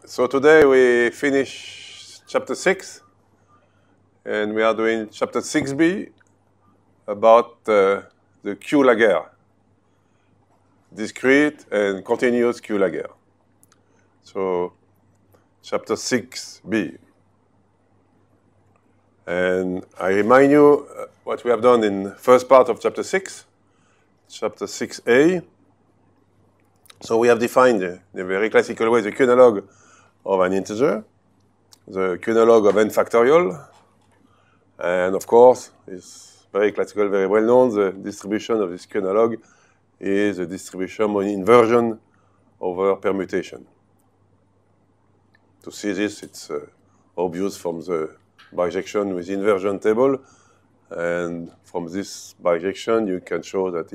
So today we finish chapter 6, and we are doing chapter 6b about the Q-Laguerre, discrete and continuous Q-Laguerre. So chapter 6b. And I remind you what we have done in the first part of chapter 6, chapter 6a. So we have defined in a very classical way the Q-analog of an integer, the Q-analog of n factorial, and of course, it's very classical, very well known, the distribution of this Q-analog is a distribution of inversion over permutation. To see this, it's obvious from the bijection with inversion table, and from this bijection you can show that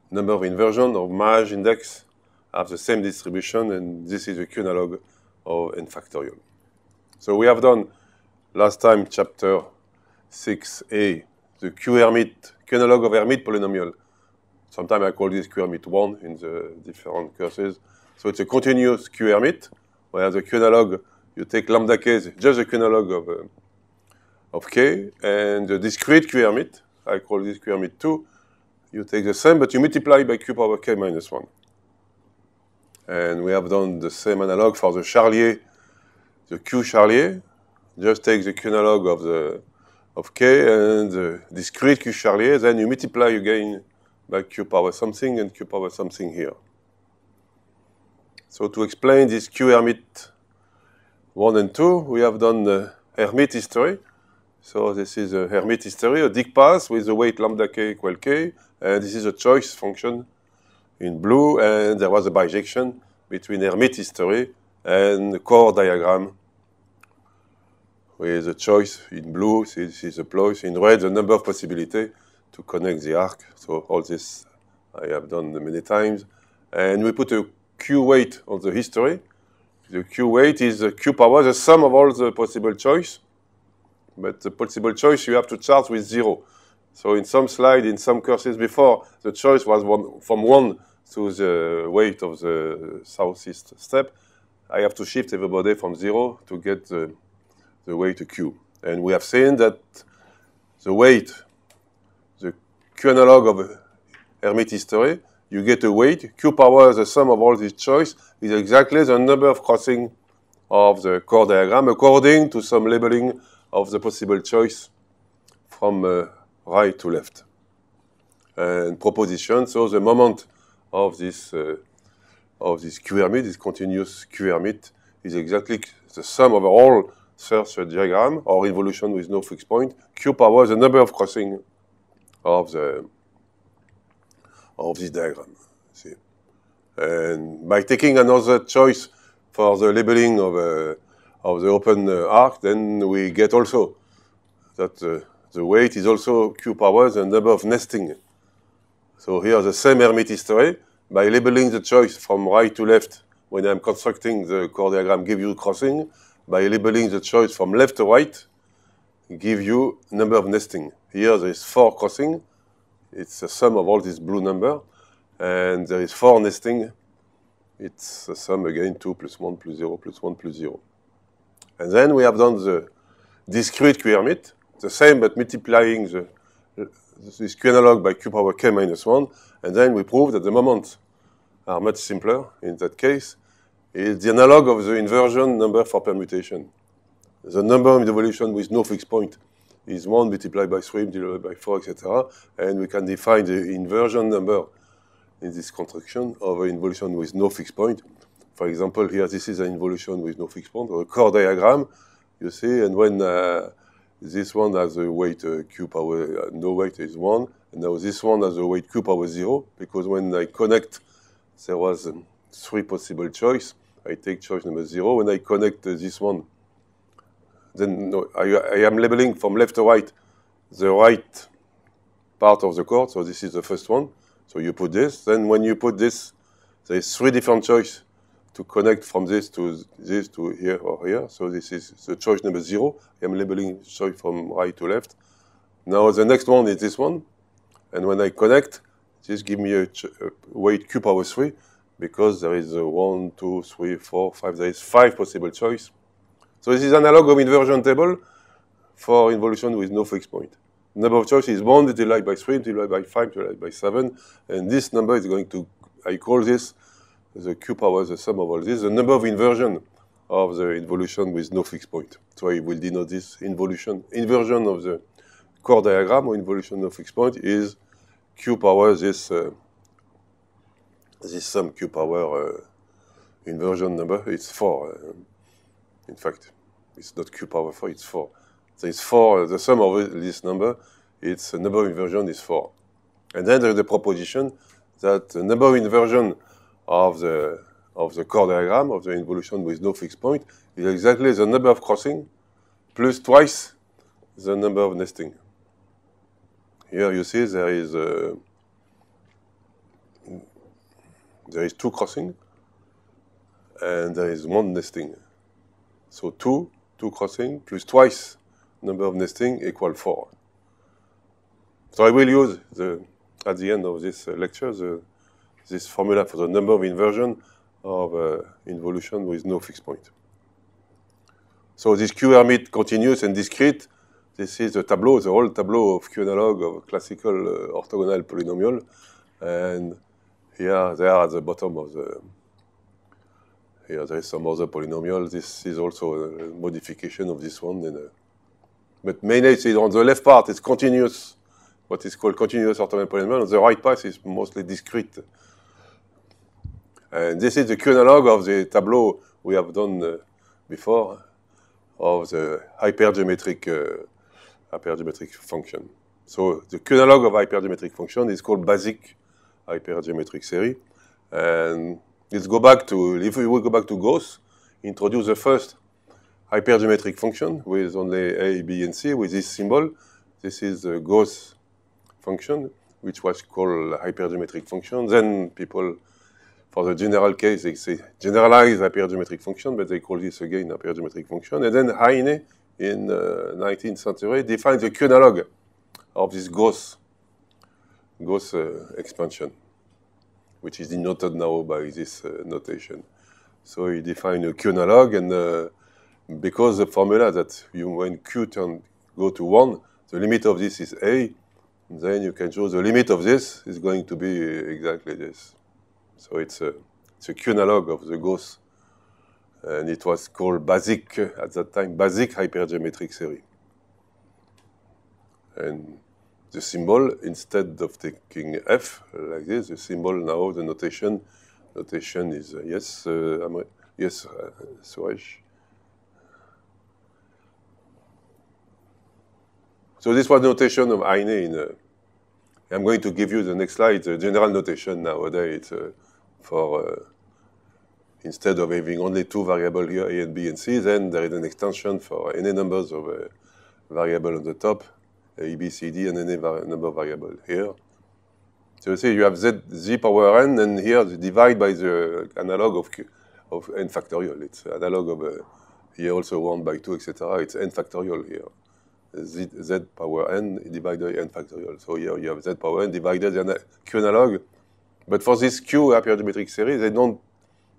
number of inversion or Maj index have the same distribution, and this is the Q-analog of n factorial. So we have done last time chapter 6a, the Q-analog of Hermite polynomial. Sometimes I call this Q-Hermite 1 in the different courses. So it's a continuous Q-Hermite, where the Q-analog, you take lambda k, just the Q-analog of k, and the discrete Q-Hermite, I call this Q-Hermite 2, you take the same, but you multiply by q power k minus 1. And we have done the same analog for the Charlier, the Q Charlier. Just take the Q-analog of k and the discrete Q Charlier, then you multiply again by q power something and q power something here. So to explain this Q-Hermite 1 and 2, we have done the Hermite history. So this is a Hermite history, a dict path with the weight lambda k equal k, and this is a choice function in blue, and there was a bijection between Hermite history and the core diagram with a choice in blue, this is a ploy, in red the number of possibilities to connect the arc. So all this I have done many times. And we put a Q weight on the history. The Q weight is the Q power, the sum of all the possible choice. But the possible choice you have to chart with 0. So in some slide, in some courses before, the choice was from 1 to the weight of the southeast step. I have to shift everybody from 0 to get the weight to Q. And we have seen that the weight, the Q-analog of Hermite history, you get a weight, Q power, the sum of all these choice, is exactly the number of crossing of the core diagram according to some labeling of the possible choice from right to left. And proposition, so the moment of this Q-Hermite, this continuous Q-Hermite, is exactly the sum of all search diagram or involution with no fixed point. Q power is the number of crossing of this diagram. See? And by taking another choice for the labeling of the open arc, then we get also that the weight is also Q power, the number of nesting. So here the same Hermite history, by labeling the choice from right to left, when I'm constructing the core diagram, give you crossing. By labeling the choice from left to right, give you number of nesting. Here there is 4 crossing. It's the sum of all this blue number. And there is 4 nesting. It's the sum again, 2 plus 1 plus 0 plus 1 plus 0. And then we have done the discrete Q-Hermite, the same but multiplying this Q-analog by q power k minus 1. And then we prove that the moments are much simpler in that case. Is the analog of the inversion number for permutation. The number of evolution with no fixed point is 1 multiplied by 3 multiplied by 4, etc. And we can define the inversion number in this construction of an involution with no fixed point. For example, here this is an involution with no fixed point, or a core diagram, you see, and when this one has a weight q power, no weight is 1, and now this one has a weight q power 0, because when I connect, there was 3 possible choice. I take choice number 0. When I connect this one, then no, I am labeling from left to right the right part of the chord. So this is the first one. So you put this. Then when you put this, there is 3 different choices to connect from this to here or here. So this is the choice number 0. I am labeling choice from right to left. Now the next one is this one. And when I connect, this gives me a weight q power 3. because there is 1, 2, 3, 4, 5. There is 5 possible choice. So this is analog of inversion table for involution with no fixed point. Number of choice is 1 divided by 3, divided by 5, divided by 7, and this number is going to, I call this the Q power, the sum of all this, the number of inversion of the involution with no fixed point. So I will denote this inversion of the core diagram or involution of fixed point is Q power, this sum Q power inversion number, it's 4. In fact, it's not Q power 4, it's 4. So it's 4, the sum of this number, its number of inversion is 4. And then there's the proposition that the number of inversion of the core diagram, of the involution with no fixed point, is exactly the number of crossing plus twice the number of nesting. Here you see there is 2 crossing and there is 1 nesting. So 2 crossing plus twice number of nesting equal 4. So I will use at the end of this lecture this formula for the number of inversion of involution with no fixed point. So this Q-Hermite continuous and discrete, this is the tableau, the whole tableau of Q analog of classical orthogonal polynomial. And here they are at the bottom of here there is some other polynomial. This is also a modification of this one. But mainly it's on the left part it's continuous, what is called continuous orthogonal polynomial. On the right part is mostly discrete. And this is the Q analog of the tableau we have done before of the hypergeometric function. So the Q analog of hypergeometric function is called basic hypergeometric series. And let's go back to, if we go back to Gauss, introduce the first hypergeometric function with only A, B, and C with this symbol. This is the Gauss function, which was called hypergeometric function. Then people, for the general case, they say generalized hypergeometric function, but they call this again hypergeometric function. And then Heine, in 19th century, defined the Q analog of this Gauss expansion, which is denoted now by this notation. So he defined a Q analog, and because the formula that when Q go to 1, the limit of this is A, then you can show the limit of this is going to be exactly this. So it's a Q analog of the Gauss, and it was called basic, at that time, basic hypergeometric series. And the symbol, instead of taking F like this, the symbol now, the notation is yes, Suresh. So this was the notation of Heine. I'm going to give you the next slide, the general notation nowadays. For instead of having only 2 variables here, A and B and C, then there is an extension for any numbers of variables on the top, A, B, C, D, and any number of variables here. So you see you have Z power n, and here divide by the analog of n factorial. It's analog of here also 1 by 2, etc. It's n factorial here. Z power n divided by n factorial. So here you have Z power n divided the Q analog. But for this Q hypergeometric series, they don't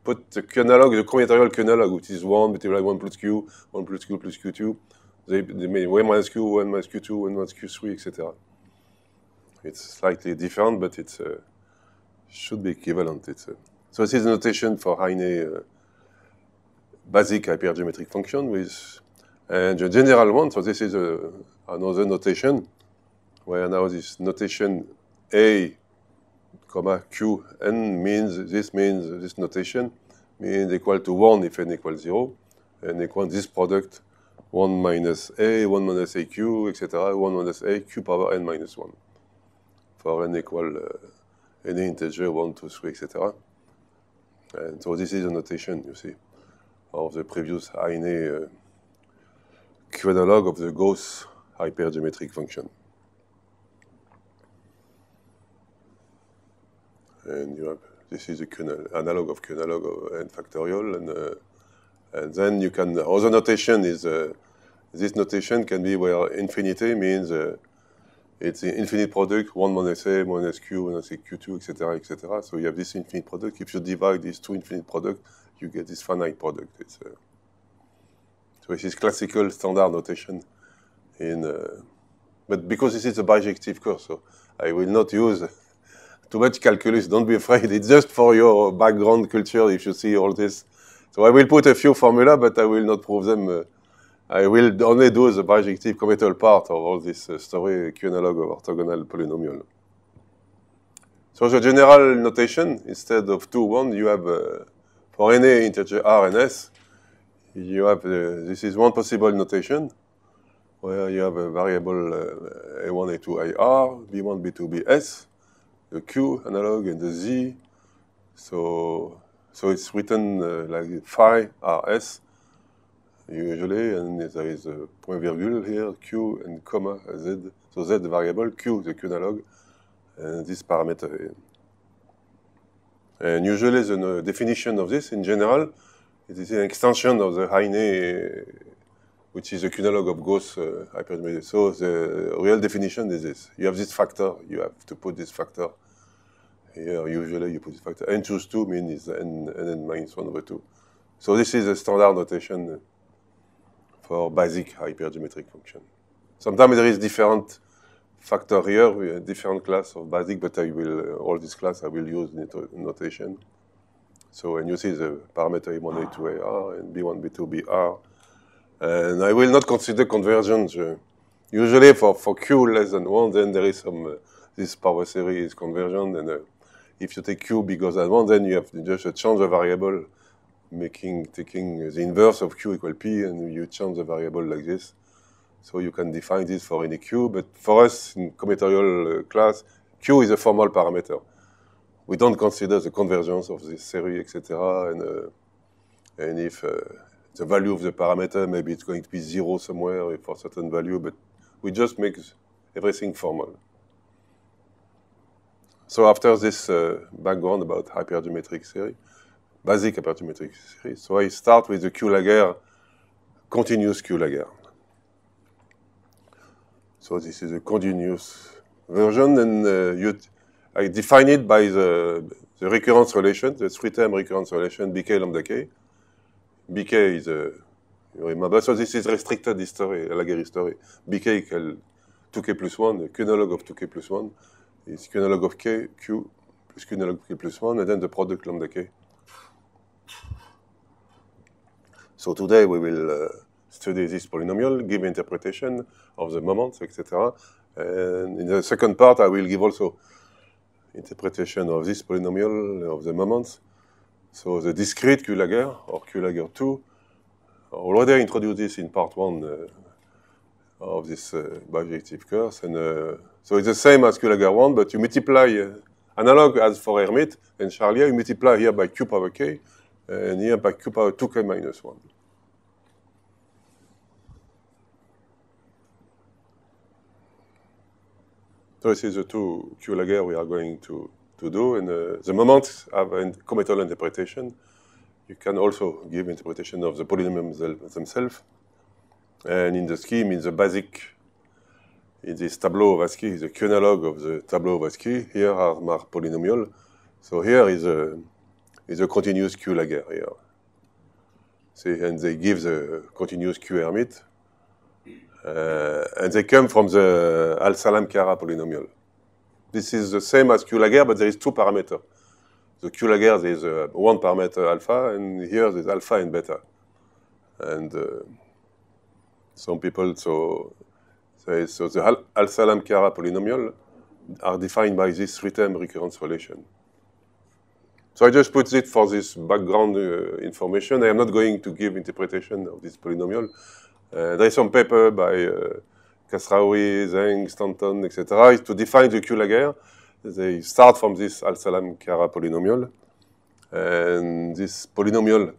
put the Q analog, the combinatorial Q analog, which is 1 multiplied 1 plus Q, 1 plus Q plus Q2. They mean 1 minus Q, 1 minus Q2, 1 minus Q3, etc. It's slightly different, but it should be equivalent. So this is the notation for Heine basic hypergeometric function with, and the general one. So this is another notation where now this notation A, comma Q n means this notation means equal to 1 if n equals 0, and equal this product 1 minus A, 1 minus AQ, etc. 1 minus A, Q power n minus 1 for n equal any integer 1, 2, 3, etc. And so this is a notation, you see, of the previous Heine Q analog of the Gauss hypergeometric function. And you have, this is the analog of Q analog of n factorial, and then you can, other notation is, this notation can be where infinity means it's the infinite product, 1 minus A, minus Q, minus Q2, etc., etc. So you have this infinite product. If you divide these two infinite products, you get this finite product. So this is classical standard notation but because this is a bijective course, so I will not use too much calculus. Don't be afraid. It's just for your background culture if you see all this. So I will put a few formula, but I will not prove them. I will only do the bijective commutative part of all this story, Q analog of orthogonal polynomial. So the general notation, instead of 2, 1, you have, for any integer R and S, you have, this is one possible notation, where you have a variable A1, A2, AR, B1, B2, BS, the Q analog and the Z. So it's written like phi RS, usually, and there is a point virgule here, Q and comma Z. So Z the variable, Q the Q analog, and this parameter. And usually the definition of this, in general, it is an extension of the Heine, which is the Q analog of Gauss hypergeometry. So the real definition is this. You have this factor, you have to put this factor. Here, usually you put this factor. N choose 2 means n minus 1 over 2. So this is a standard notation for basic hypergeometric function. Sometimes there is different factor here, we have different class of basic, but I will, all this class I will use notation. So, and you see the parameter A1, A2, AR, and B1, B2, BR. And I will not consider convergence. Usually for Q less than 1, then there is some, this power series is convergent, and if you take Q bigger than 1, then you have just a change of variable, taking the inverse of Q equal P, and you change the variable like this. So you can define this for any Q, but for us in combinatorial class, Q is a formal parameter. We don't consider the convergence of this series, etc. And if the value of the parameter, maybe it's going to be 0 somewhere for a certain value, but we just make everything formal. So after this background about hypergeometric series, basic hypergeometric series, so I start with the Q-Laguerre, continuous Q-Laguerre. So this is a continuous version, and I define it by the recurrence relation, the 3-term recurrence relation, BK lambda K. BK is, you remember, so this is restricted history, Laguerre history. BK equal 2K plus 1, the Q analog of 2K plus 1 is Q analog of K, Q plus Q analog of K plus 1, and then the product lambda K. So today we will study this polynomial, give interpretation of the moments, etc. And in the second part, I will give also interpretation of this polynomial of the moments. So the discrete Q-Laguerre, or Q-Laguerre 2, already introduced this in part 1 of this bijective course. And so it's the same as Q-Laguerre 1, but you multiply, analog as for Hermite and Charlier, you multiply here by Q power K, and here by Q power 2K minus 1. So this is the two Q-Laguerre we are going to do, and the moments have a commutative interpretation. You can also give interpretation of the polynomials themselves. And in the scheme, in the basic, in this tableau of ASCII, the Q analog of the tableau of ASCII, here are my polynomial. So here is a continuous Q-Laguerre here. See, and they give the continuous Q-Hermite. And they come from the Al-Salam-Kara polynomial. This is the same as Q-Laguerre, but there is 2 parameters. The Q-Laguerre, there is 1 parameter alpha, and here there is alpha and beta. And some people, so the Al-Salam-Kara polynomial are defined by this 3-term recurrence relation. So I just put it for this background information. I am not going to give interpretation of this polynomial. There is some paper by Kasraoui, Zheng, Stanton, etc. to define the Q-Laguerre. They start from this Al-Salam-Kara polynomial. And this polynomial,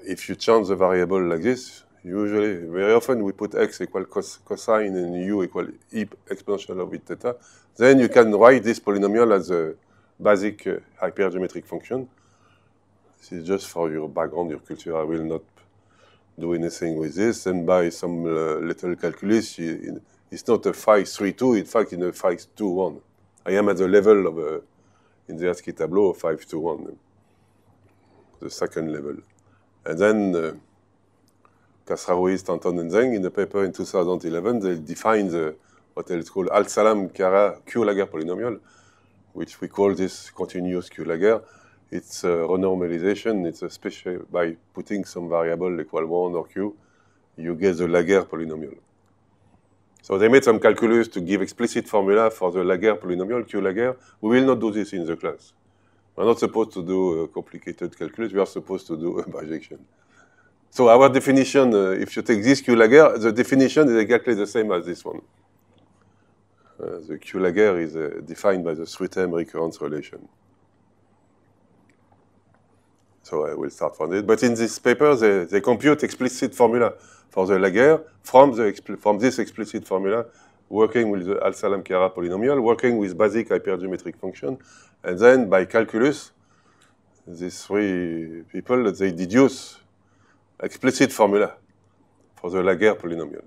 if you change the variable like this, usually, very often we put x equal cosine and u equal e exponential of theta. Then you can write this polynomial as a basic hypergeometric function. This is just for your background, your culture. I will not do anything with this, and by some little calculus, it it's not a 5-3-2, in fact, in a 5-2-1. I am at the level of, in the ASCII tableau, of 5-2-1, the second level. And then Kasraoui, Stanton, and Zeng, in the paper in 2011, they defined what is called Al-Salam-Kara Q-Laguerre polynomial, which we call this continuous Q-Laguerre. It's a renormalization. It's a special, by putting some variable equal 1 or q, you get the Laguerre polynomial. So they made some calculus to give explicit formula for the Laguerre polynomial, Q-Laguerre. We will not do this in the class. We're not supposed to do a complicated calculus. We are supposed to do a bijection. So our definition, if you take this Q-Laguerre, the definition is exactly the same as this one. The Q-Laguerre is defined by the 3-term recurrence relation. So I will start from it. But in this paper, they compute explicit formula for the Laguerre from this explicit formula, working with the Al-Salam-Kara polynomial, working with basic hypergeometric function, and then by calculus, these three people, they deduce explicit formula for the Laguerre polynomial.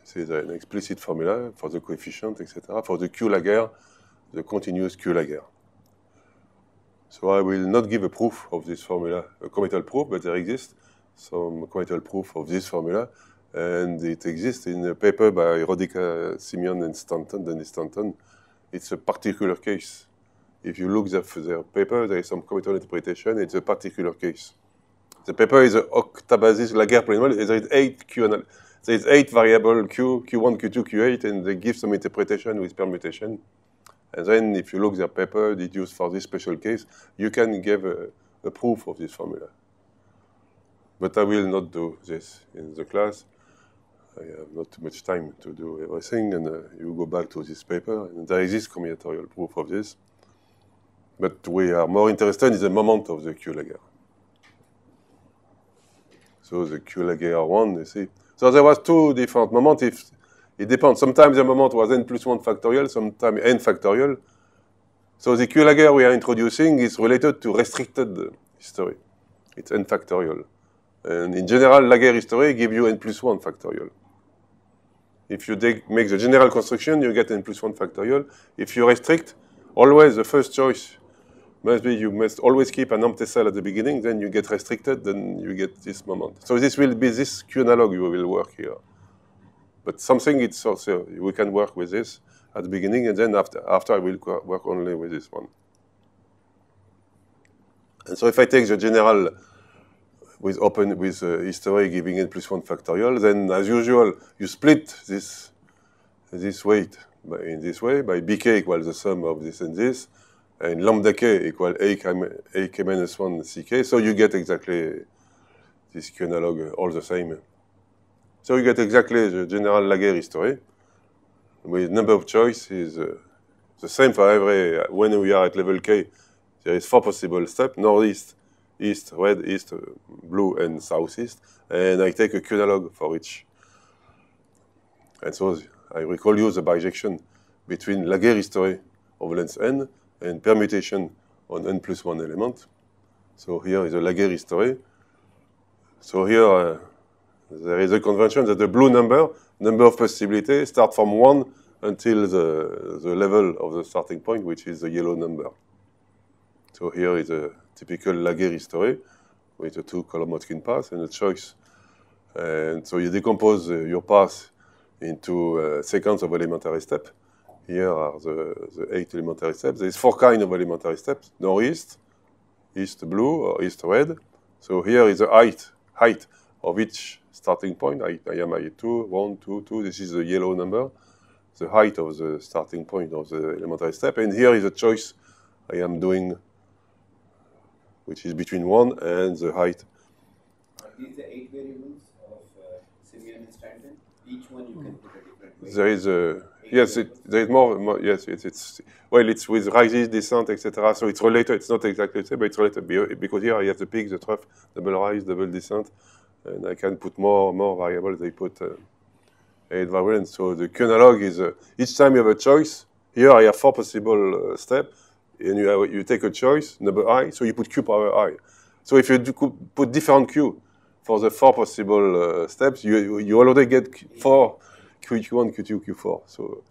This is an explicit formula for the coefficient, etc., for the Q-Laguerre, the continuous Q-Laguerre. So I will not give a proof of this formula, a cometal proof, but there exists some cometal proof of this formula, and it exists in a paper by Rodica, Simeon, and Stanton, Dennis Stanton. It's a particular case. If you look at their paper, there is some cometal interpretation. It's a particular case. The paper is an octabasis Laguerre polynomial. There is 8 variable Q, Q1, Q2, Q8, and they give some interpretation with permutation. And then if you look at their paper deduced for this special case, you can give a proof of this formula. But I will not do this in the class. I have not too much time to do everything, and you go back to this paper, and there is this combinatorial proof of this. But we are more interested in the moment of the Q-Laguerre. So the Q-Laguerre one, you see. So there was 2 different moments. It depends. Sometimes the moment was n plus 1 factorial, sometimes n factorial. So the Q-Laguerre we are introducing is related to restricted history. It's n factorial. And in general, Laguerre history gives you n plus 1 factorial. If you make the general construction, you get n plus 1 factorial. If you restrict, always the first choice must be you must always keep an empty cell at the beginning, then you get restricted, then you get this moment. So this will be this Q analog you will work here. But something it's also, we can work with this at the beginning, and then after I will work only with this one. And so if I take the general with history giving n plus 1 factorial, then as usual, you split this weight in this way by bk equals the sum of this and this, and lambda k equal ak minus 1 ck, so you get exactly this Q analog all the same. So you get exactly the general Laguerre history, with number of choice is the same for every, when we are at level k, there is 4 possible steps, northeast, east, red, east, blue, and southeast, and I take a Q analog for each. And so I recall you the bijection between Laguerre history of length n and permutation on n plus 1 element. So here is a Laguerre history. So here there is a convention that the blue number of possibilities, start from 1 until the level of the starting point, which is the yellow number. So here is a typical Laguerre history with a 2-column Hodgkin path and a choice. And so you decompose your path into a sequence of elementary steps. Here are the 8 elementary steps. There is 4 kinds of elementary steps: northeast, east blue, or east red. So here is the height of each starting point. I am height 2, 1, 2, 2. This is the yellow number, the height of the starting point of the elementary step. And here is a choice I am doing, which is between 1 and the height. Are these the 8 variables of Simeon and Stanton? Each one you can put a different way. There is a, yes, there is more, yes, well, it's with rises, descent, etc. So it's related, it's not exactly the same, but it's related, because here I have the peak, the trough, double rise, double descent, and I can put more variables. They put 8 variables. So the Q analog is, each time you have a choice, here I have 4 possible steps, and you take a choice, number I, so you put Q power I. So if you put different Q for the 4 possible steps, you already get 4. Q1, Q2, Q4. So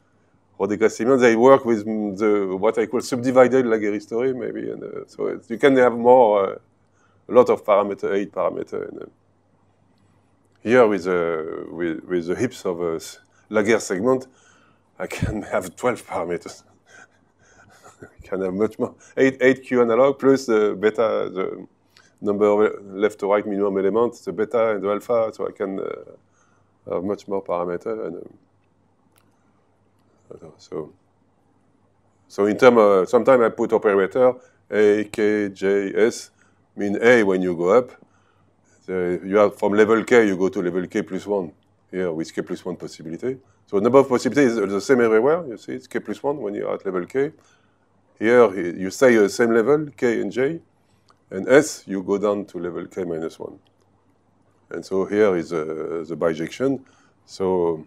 Rodé-Casimir, they work with what I call subdivided Laguerre history, maybe. And so you can have more, a lot of parameter, 8 parameter. And, here with the hips of a Laguerre segment, I can have 12 parameters. I can have much more. 8 Q analog plus the beta, the number of left to right minimum elements, the beta and the alpha, so I can have much more parameter. And so in terms of, sometimes I put operator A, K, J, S, mean A when you go up. You have from level K, you go to level K plus 1, here with K plus 1 possibility. So number of possibilities is the same everywhere, you see, it's K plus 1 when you're at level K. Here, you stay at the same level, K and J, and S, you go down to level K minus 1. And so here is the bijection. So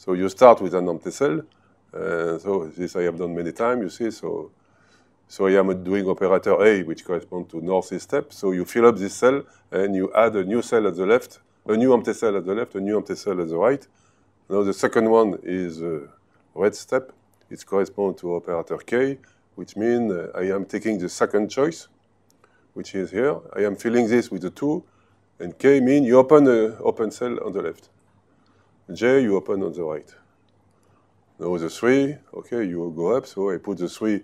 you start with an empty cell. So this I have done many times, you see. So I am doing operator A, which corresponds to northeast step. So you fill up this cell, and you add a new cell at the left, a new empty cell at the left, a new empty cell at the right. Now the second one is red step. It corresponds to operator K, which means I am taking the second choice, which is here. I am filling this with a 2, and K means you open an open cell on the left. J, you open on the right. Now the 3, okay, you go up, so I put the 3.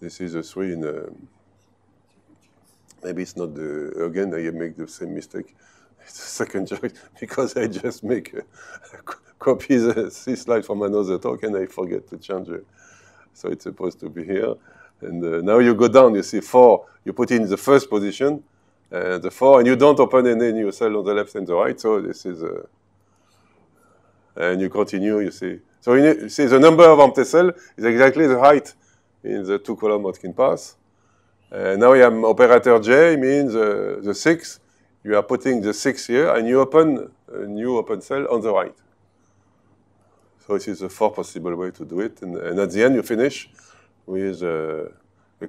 This is a 3 in maybe it's not the, again, I make the same mistake. It's the second choice, because I just make copy this slide from another talk, and I forget to change it. So it's supposed to be here. And now you go down, you see 4, you put in the first position, the 4, and you don't open any new cell on the left and the right, so this is, and you continue, you see. So you see the number of empty cells is exactly the height in the 2-column Hodgkin path. Now you have operator J, means the 6. You are putting the 6 here, and you open a new open cell on the right. So this is the 4 possible way to do it. And at the end, you finish with a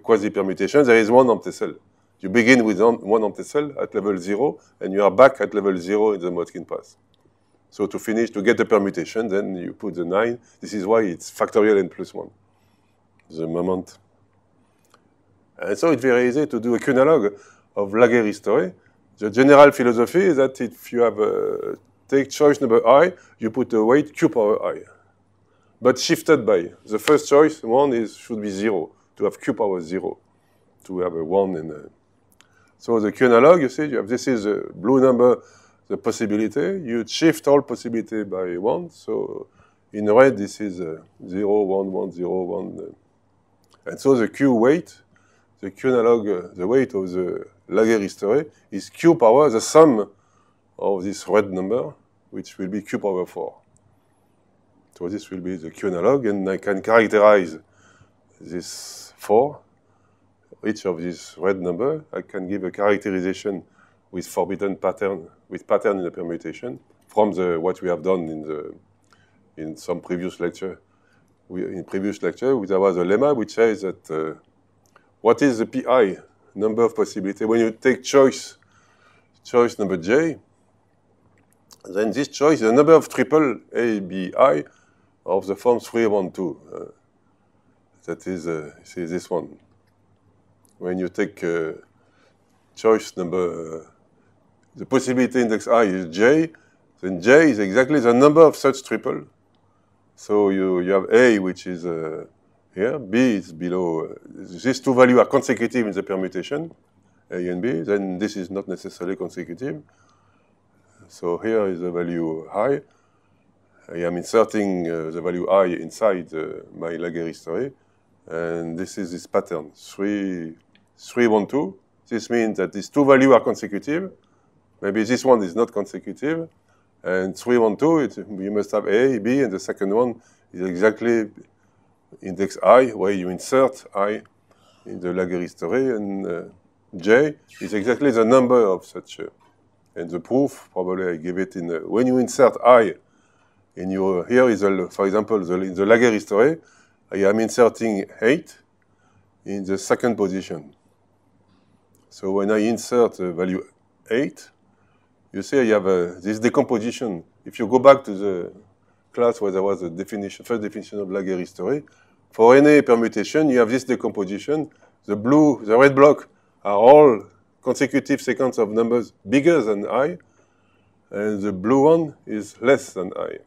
quasi-permutation. There is one empty cell. You begin with one empty cell at level 0, and you are back at level 0 in the Hodgkin path. So to finish, to get the permutation, then you put the 9. This is why it's factorial n plus 1. The moment. And so it's very easy to do a Q-analog of Laguerre history. The general philosophy is that if you have take choice number I, you put a weight Q power I. But shifted by. The first choice, 1, should be 0, to have Q power 0, to have a 1 in a... So the Q-analog, you see, you have, this is a blue number, the possibility. You shift all possibility by 1. So in red, this is 0, 1, 1, 0, 1. And so the Q weight, the Q-analog, the weight of the Laguerre history is Q power, the sum of this red number, which will be Q power 4. So this will be the Q-analog, and I can characterize this 4, each of these red number. I can give a characterization with forbidden pattern, with pattern in the permutation, from what we have done in some previous lecture. In previous lecture, there was a lemma which says that what is the PI, number of possibility? When you take choice number J, then this choice is the number of triple A, B, I of the form 3, 1, 2. That is, see this one. When you take choice number, the possibility index I is J, then J is exactly the number of such triple. So you have A, which is here, B is below. These two values are consecutive in the permutation, A and B. Then this is not necessarily consecutive. So here is the value I. I am inserting the value I inside my Laguerre history. And this is this pattern, 3, 1, 2. This means that these two values are consecutive. Maybe this one is not consecutive. And 3, 1, 2, you must have A, B, and the second one is exactly index I, where you insert I in the Laguerre history, and J is exactly the number of such. And the proof, probably I give it in, when you insert I in your, here is, for example, in the Laguerre history, I am inserting 8 in the second position. So when I insert the value 8, you see I have this decomposition. If you go back to class where there was a definition, first definition of Laguerre history. For any permutation, you have this decomposition. The red block are all consecutive sequence of numbers bigger than I, and the blue one is less than I.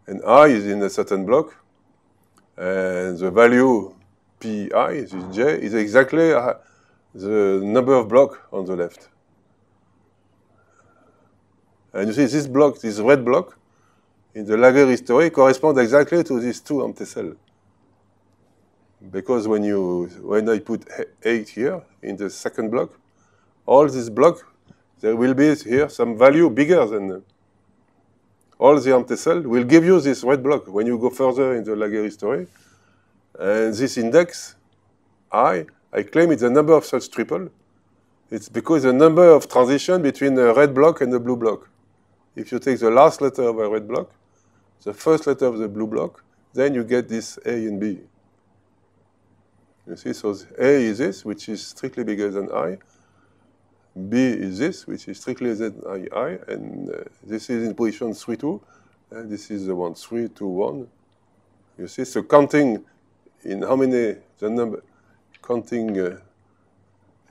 And I is in a certain block, and the value pi, this j, is exactly the number of blocks on the left. And you see this block, this red block, in the Laguerre history corresponds exactly to these two empty cells. Because when I put 8 here in the second block, all this block, there will be here some value bigger than all the empty cells will give you this red block when you go further in the Laguerre history. And this index, I claim it's the number of such triple. It's because the number of transition between the red block and the blue block. If you take the last letter of a red block, the first letter of the blue block, then you get this A and B. You see, so A is this, which is strictly bigger than I. B is this, which is strictly less than I, and this is in position 3, 2, and this is the one 3, 2, 1. You see, so counting in how many counting the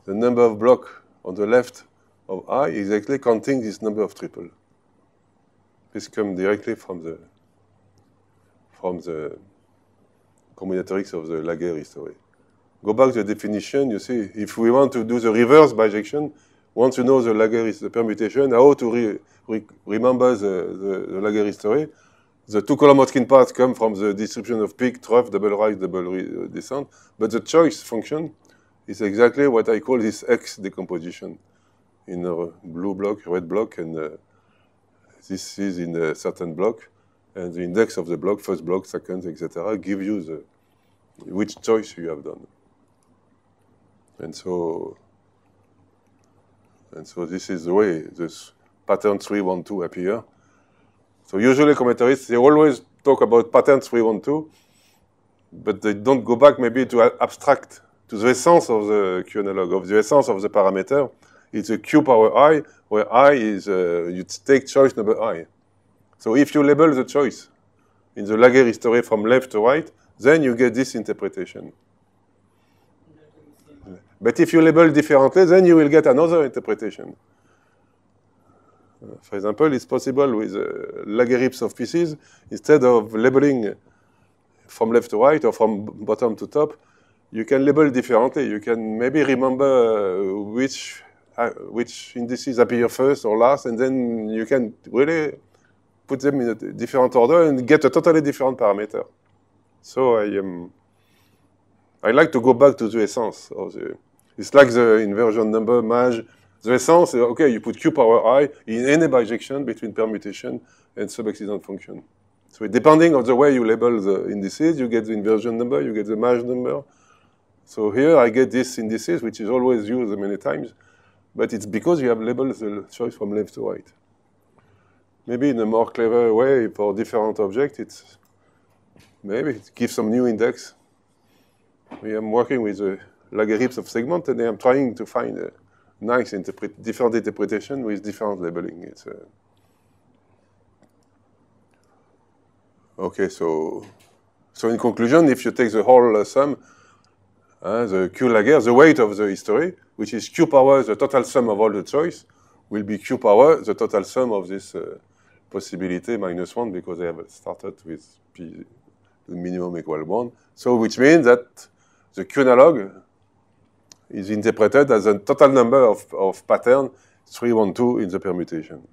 number of blocks on the left of I, exactly counting this number of triple. This comes directly from the combinatorics of the Laguerre history. Go back to the definition. You see, if we want to do the reverse bijection, once you know the Laguerre is the permutation, how to remember the Laguerre history, the two-column Hodgkin paths come from the distribution of peak, trough, double rise, double descent, but the choice function is exactly what I call this X decomposition in a blue block, red block, and this is in a certain block, and the index of the block, first block, second, etc., give you which choice you have done. And so this is the way this pattern 312 appear. So usually commentaries, they always talk about pattern 312, but they don't go back maybe to abstract, to the essence of the Q analog, of the essence of the parameter. It's a Q power I, where I is, you take choice number I. So if you label the choice in the Laguerre history from left to right, then you get this interpretation. But if you label differently, then you will get another interpretation. For example, it's possible with Laguerre of pieces, instead of labeling from left to right or from bottom to top, you can label differently. You can maybe remember which indices appear first or last, and then you can really put them in a different order and get a totally different parameter. So I like to go back to the essence of the. It's like the inversion number MAJ. The essence, okay, you put Q power I in any bijection between permutation and sub-accident function. So depending on the way you label the indices, you get the inversion number, you get the MAJ number. So here I get this indices, which is always used many times, but it's because you have labeled the choice from left to right. Maybe in a more clever way for different objects, maybe it gives some new index. We am working with the Laguerre of segment, and I'm trying to find a nice different interpretation with different labeling. It's okay. So in conclusion, if you take the whole sum, the Q Laguerre, the weight of the history, which is Q power, the total sum of all the choice, will be Q power, the total sum of this possibility minus 1, because I have started with P, the minimum equal 1. So which means that the Q analog is interpreted as a total number of pattern 312 in the permutation.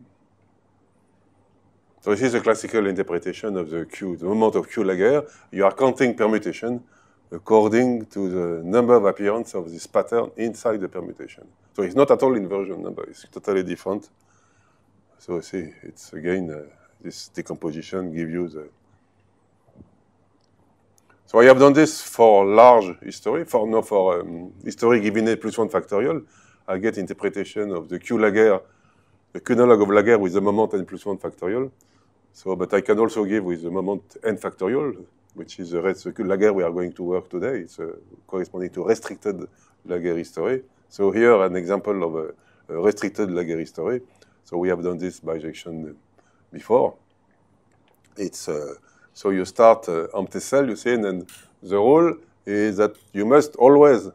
So this is a classical interpretation of the Q, the moment of Q Laguerre. You are counting permutation according to the number of appearance of this pattern inside the permutation. So it's not at all inversion number, it's totally different. So see, it's again, this decomposition gives you the. So I have done this for large history, for history given A plus 1 factorial. I get interpretation of the Q Laguerre, the Q analog of Laguerre with the moment n plus 1 factorial. So, but I can also give with the moment n factorial, which is the Q Laguerre we are going to work today. It's corresponding to restricted Laguerre history. So here an example of a restricted Laguerre history. So we have done this bijection before. it's so you start empty cell, you see, and then the rule is that you must always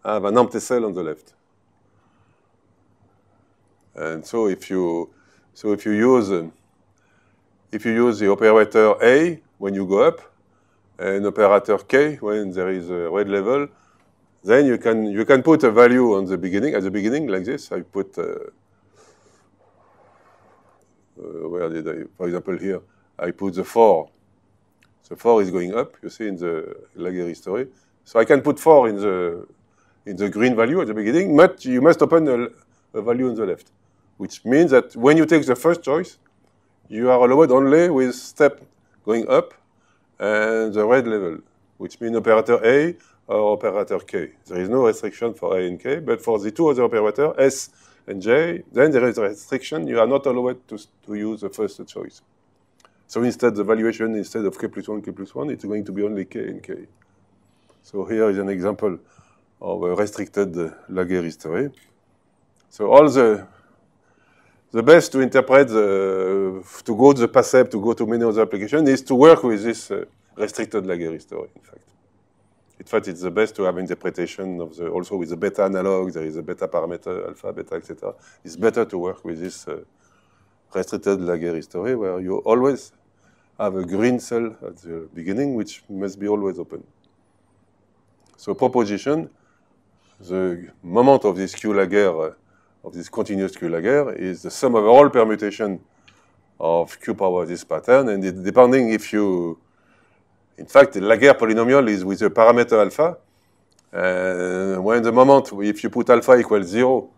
have an empty cell on the left. And so if you use the operator A when you go up, and operator K when there is a red level, then you can put a value on the beginning, at the beginning, like this. I put where did I, for example, here, I put the 4. The 4 is going up, you see, in the Laguerre history. So I can put 4 in the green value at the beginning, but you must open a value on the left, which means that when you take the first choice, you are allowed only with step going up and the red level, which means operator A or operator K. There is no restriction for A and K, but for the two other operators, S and J, then there is a restriction. You are not allowed to use the first choice. So instead, the valuation, instead of K plus 1, K plus 1, it's going to be only K and K. So here is an example of a restricted Laguerre history. So all the best to interpret, to go to the PASEP, to go to many other applications, is to work with this restricted Laguerre history, in fact. In fact, it's the best to have interpretation of also with the beta analog, there is a beta parameter, alpha, beta, etc. It's better to work with this restricted Laguerre history where you always have a green cell at the beginning, which must be always open. So proposition, the moment of this Q Laguerre, of this continuous Q Laguerre, is the sum of all permutation of Q power this pattern, and depending if you, in fact, the Laguerre polynomial is with the parameter alpha, and when the moment, if you put alpha equals 0,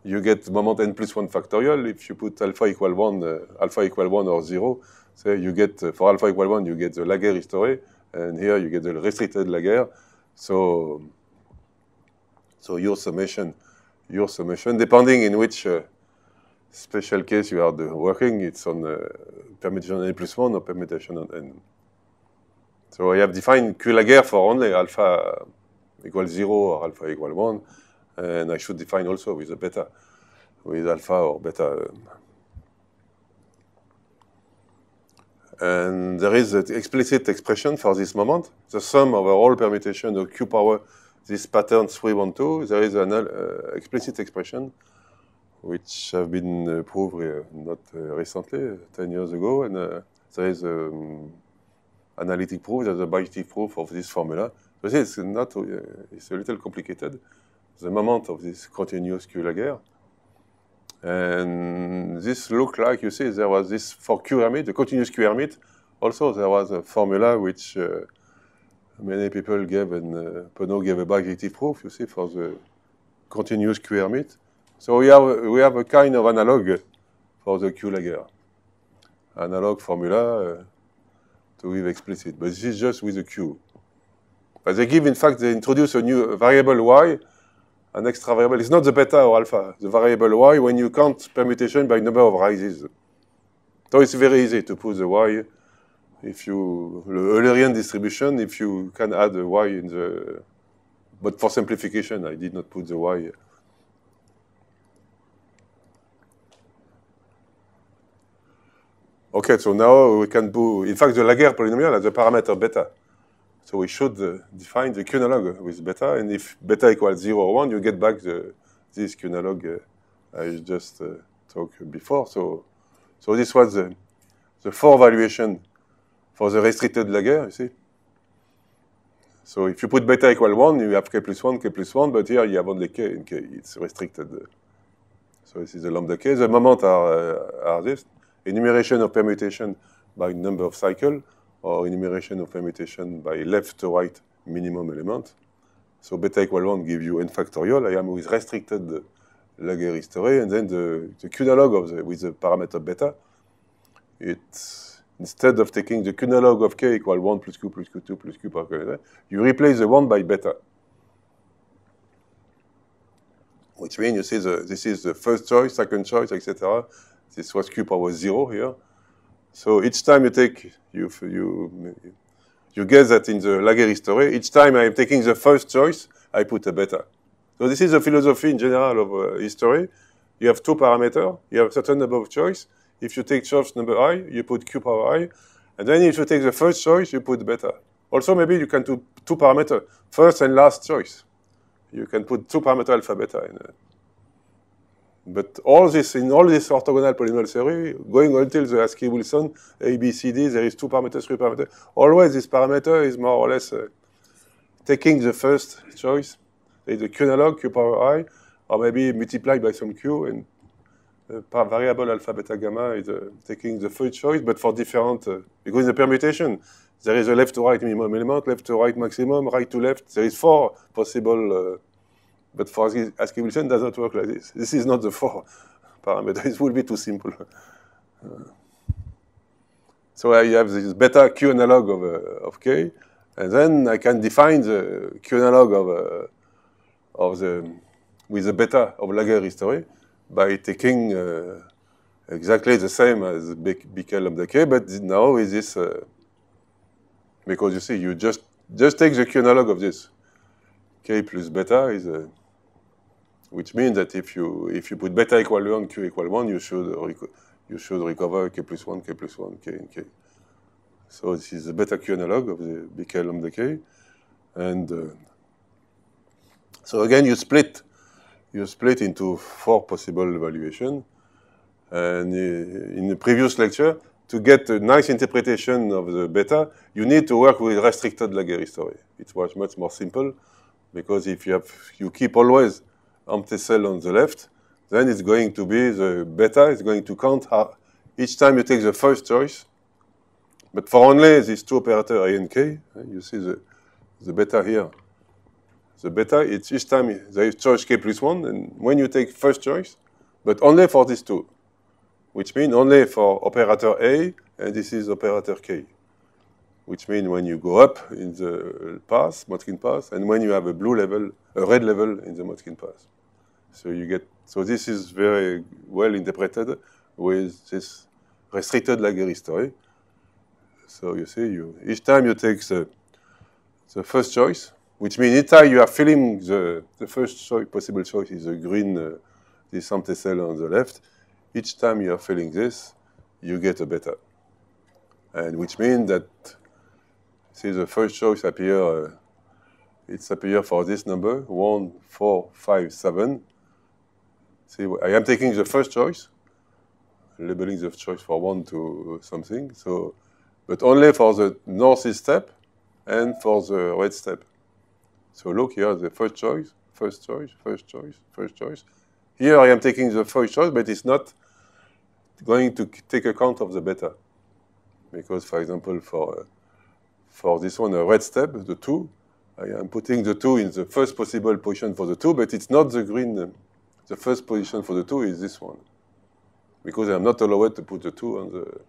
you get the moment n plus 1 factorial. If you put alpha equal 1 or 0, so you get, for alpha equal 1, you get the Laguerre history, and here you get the restricted Laguerre. So your summation, depending in which special case you are working, it's on permutation n plus 1 or permutation on n. So I have defined Q Laguerre for only alpha equals 0 or alpha equal 1, and I should define also with a beta, with alpha or beta. And there is an explicit expression for this moment, the sum of all permutation of Q power, this pattern 312, there is an explicit expression which have been proved not recently, 10 years ago, and there is analytic proof, there's a bijective proof of this formula. So this is not, it's a little complicated, the moment of this continuous Q Laguerre. And this looked like, you see, there was this for Q Hermite, the continuous Q Hermite. Also, there was a formula which many people gave, and Penaud gave a bijective proof, you see, for the continuous Q Hermite. So we have a kind of analog for the Q Laguerre. Analog formula to give explicit, but this is just with a Q. But they give, in fact, they introduce a new variable Y, an extra variable. It's not the beta or alpha, the variable Y when you count permutation by number of rises. So it's very easy to put the Y. If you, the Eulerian distribution, if you can add a Y in the, but for simplification, I did not put the Y. Okay, so now we can do, in fact, the Laguerre polynomial has a parameter beta. So we should define the Q analog with beta, and if beta equals 0 or 1, you get back this Q analog I just talked before. So this was the 4 valuation for the restricted Laguerre, you see. So if you put beta equal 1, you have K plus 1, but here you have only K, and K, it's restricted. So this is the lambda K. The moments are this. Enumeration of permutation by number of cycle, or enumeration of permutation by left to right minimum element. So beta equal 1 gives you n factorial. I am with restricted Laguerre history, and then the Q analog with the parameter beta, it's instead of taking the Q analog of K equal 1 plus Q plus Q2 plus Q per K, you replace the 1 by beta. Which means, you see, this is the first choice, second choice, etc. This was Q power 0 here. So each time you take, you guess that in the Laguerre history, each time I'm taking the first choice, I put a beta. So this is the philosophy in general of history. You have 2 parameters. You have a certain number of choice. If you take choice number I, you put Q power I. And then if you take the first choice, you put beta. Also, maybe you can do two parameters, first and last choice. You can put two parameter alpha beta in it. But all this, in all this orthogonal polynomial theory, going until the Askey-Wilson, A, B, C, D, there is two parameters, three parameters. Always this parameter is more or less taking the first choice. There is a Q analog, Q power I, or maybe multiplied by some Q, and variable alpha beta gamma is taking the first choice, but for different, because in the permutation, there is a left to right minimum element, left to right maximum, right to left. There is four possible, but for Askey-Wilson does not work like this. This is not the four parameters. It will be too simple. So I have this beta Q analog of K, and then I can define the Q analog with the beta of Laguerre history by taking exactly the same as BK lambda K, but now with this, because you see, you just take the Q analog of this. K plus beta is, which means that if you put beta equal 1, Q equal 1, you should recover K plus 1, K plus 1, K and K. So this is the beta Q analog of the BK lambda K. And so again, you split into four possible evaluations. And in the previous lecture, to get a nice interpretation of the beta, you need to work with restricted Laguerre history. It was much more simple, because if you keep always empty cell on the left, then it's going to be the beta is going to count each time you take the first choice. But for only these two operators A and K, you see the beta here. The beta, it's each time there is choice K plus 1, and when you take first choice, but only for these two, which means only for operator A, and this is operator K, which means when you go up in the path, Motzkin path, and when you have a red level in the Motzkin path. So this is very well interpreted with this restricted Laguerre history. So you see, each time you take the first choice, which means each time you are filling the first possible choice is a green, this empty cell on the left. Each time you are filling this, you get a beta. And which means that, see, the first choice appears for this number, 1, 4, 5, 7. See, I am taking the first choice, labeling the choice for 1 to something, but only for the northeast step and for the red step. So look here, the first choice, first choice, first choice, first choice. Here I am taking the first choice, but it's not going to take account of the beta. Because, for example, for this one, a red step, the 2, I am putting the 2 in the first possible position for the 2, but it's not the green. The first position for the 2 is this one. Because I am not allowed to put the 2 on the...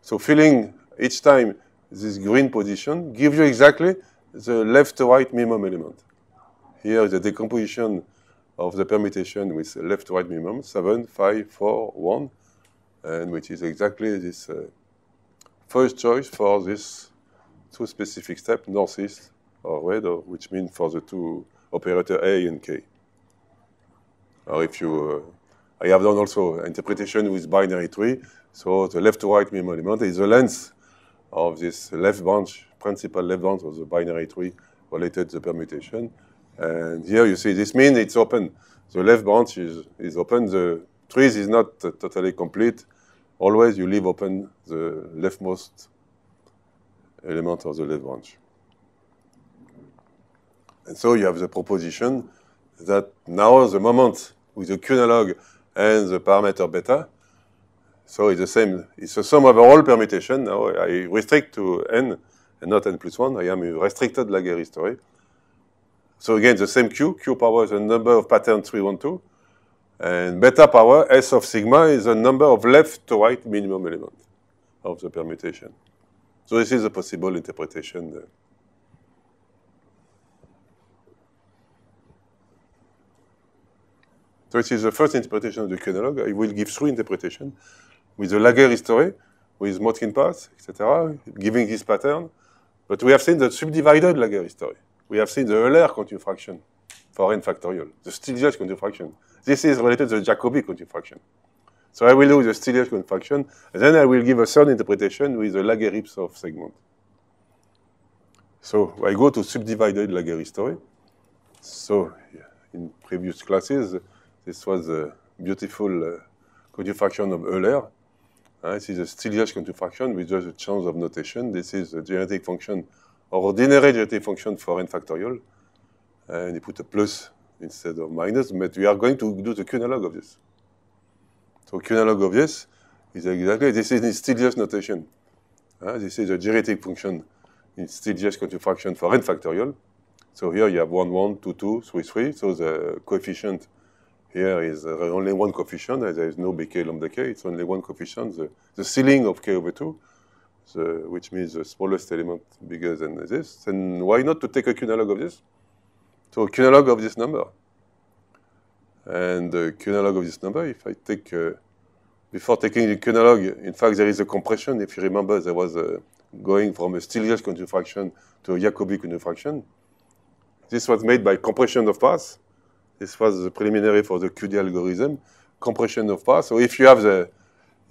So filling each time this green position gives you exactly the left to right minimum element. Here is the decomposition of the permutation with left to right minimum, 7, 5, 4, 1, and which is exactly this first choice for this two specific step, northeast or red, which means for the two operator A and K. Or if you, I have done also interpretation with binary tree, so the left to right minimum element is the length of this left branch, principal left branch of the binary tree related to the permutation. And here you see this means it's open. The left branch is open. The trees is not totally complete. Always you leave open the leftmost element of the left branch. And so you have the proposition that now the moment with the Q analog and the parameter beta, so it's the same, it's the sum of all permutation. Now I restrict to n and not n plus 1. I am a restricted Laguerre history. So again, the same Q power is the number of patterns 312, and beta power, S of sigma, is the number of left to right minimum element of the permutation. So this is a possible interpretation. So this is the first interpretation of the Q analog. I will give three interpretations with the Laguerre history, with Motzkin path, etc., giving this pattern. But we have seen the subdivided Laguerre history. We have seen the Euler continuum fraction for n factorial, the Stiglitz continuum fraction. This is related to the Jacobi continuum fraction. So I will do the Stieltjes contraction, and then I will give a third interpretation with the Laguerre of segment. So I go to subdivided Laguerre history. So in previous classes, this was a beautiful contraction of Euler. This is a Stieltjes contraction with just a change of notation. This is a genetic function, or ordinary genetic function for n factorial. And you put a plus instead of minus, but we are going to do the Q-analog of this. So Q-analog of this is exactly, this is in Stieltjes notation. This is a genetic function in Stieltjes contraction for n factorial. So here you have 1, 1, 2, 2, 3, 3. So the coefficient here is only one coefficient. There is no bk lambda k. It's only one coefficient. The ceiling of k over 2, which means the smallest element bigger than this. And why not to take a Q-analog of this? So Q-analog of this number. And the Q-analog of this number, if I take, before taking the Q-analog, in fact, there is a compression. If you remember, there was going from a Stieltjes contraction to a Jacobi contraction. This was made by compression of paths. This was the preliminary for the QD algorithm, compression of paths. So if you have the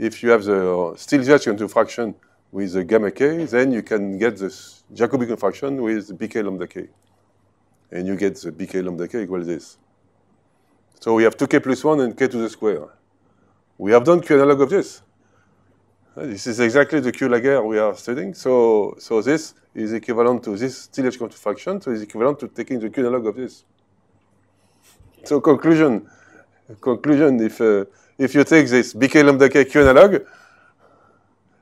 Stieltjes contraction with the gamma k, then you can get the Jacobi contraction with bk lambda k. And you get the bk lambda k equals this. So we have 2k plus 1 and k to the square. We have done Q-analog of this. This is exactly the Q-Laguerre we are studying. So this is equivalent to this Stieltjes contraction. So it's equivalent to taking the Q-analog of this. So conclusion, if you take this bk lambda k Q-analog,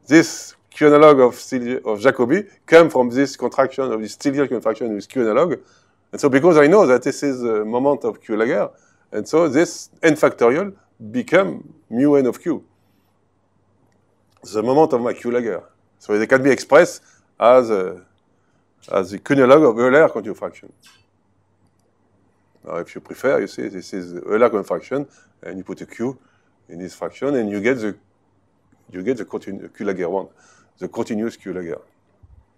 this Q-analog of Jacobi comes from this contraction of this Stieltjes contraction with Q-analog. And so because I know that this is a moment of Q-Laguerre, and so this n factorial become mu n of q, the moment of my Q-Laguerre. So they can be expressed as the Q-analog of Euler contraction. Now, if you prefer, you see this is Euler contraction, and you put a q in this fraction, and you get the Q-Laguerre one, the continuous Q-Laguerre.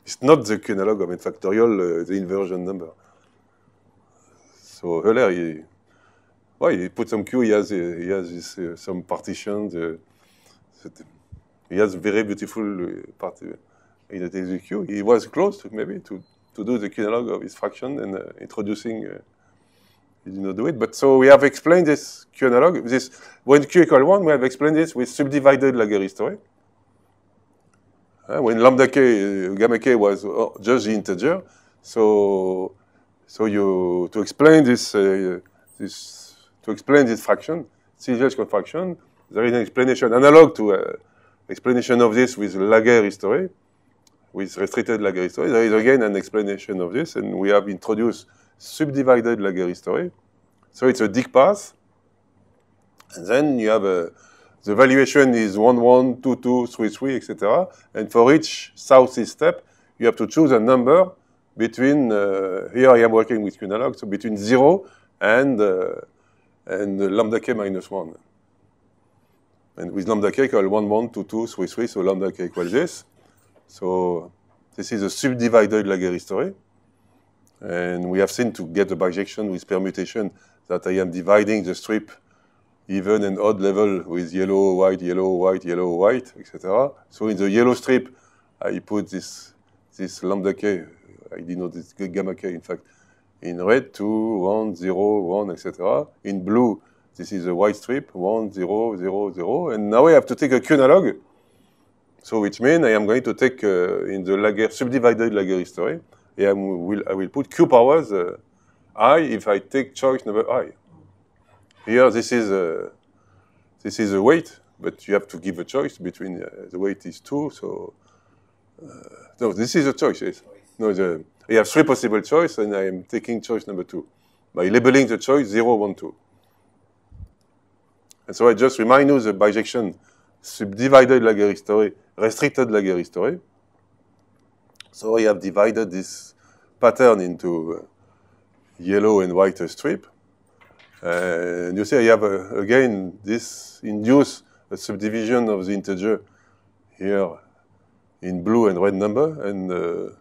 It's not the Q-analog of n factorial, the inversion number. So Euler, he put some q. He has this, some partitions. He has very beautiful part in the q. He was close to maybe to do the Q-analog of his fraction and introducing. He did not do it, but so we have explained this Q-analog. This when q equal 1, we have explained this with subdivided Laguerre history. When lambda k, gamma k was just the integer, so you to explain this fraction, Stieltjes contraction, there is an explanation analog to explanation of this with Laguerre history, with restricted Laguerre history. There is again an explanation of this, and we have introduced subdivided Laguerre history. So it's a Dicke path, and then you have the valuation is 1, 1, 2, 2, 3, 3, etc. And for each southeast step, you have to choose a number between, here I am working with Q-analog, so between 0 and lambda k minus 1. And with lambda k equal 1, 1, 2, 2, 3, 3, so lambda k equals this. So this is a subdivided Laguerre history. And we have seen to get the bijection with permutation that I am dividing the strip even and odd level with yellow, white, yellow, white, yellow, white, etc. So in the yellow strip, I put this lambda k, I denote this gamma k, in fact, in red, 2, 1, 0, 1, etc. In blue, this is a white strip, 1, 0, 0, 0. And now I have to take a Q-analog. So which means I am going to take in the Laguerre, subdivided Laguerre history, I will put q powers I if I take choice number I. Here, this is a weight, but you have to give a choice between the weight is 2. So no, this is a choice. Yes. No, I have 3 possible choices, and I am taking choice number 2 by labeling the choice 0, 1, 2. And so I just remind you the bijection subdivided Laguerre history, restricted Laguerre history. So I have divided this pattern into yellow and white strip. And you see I have, again, this induce a subdivision of the integer here in blue and red number. And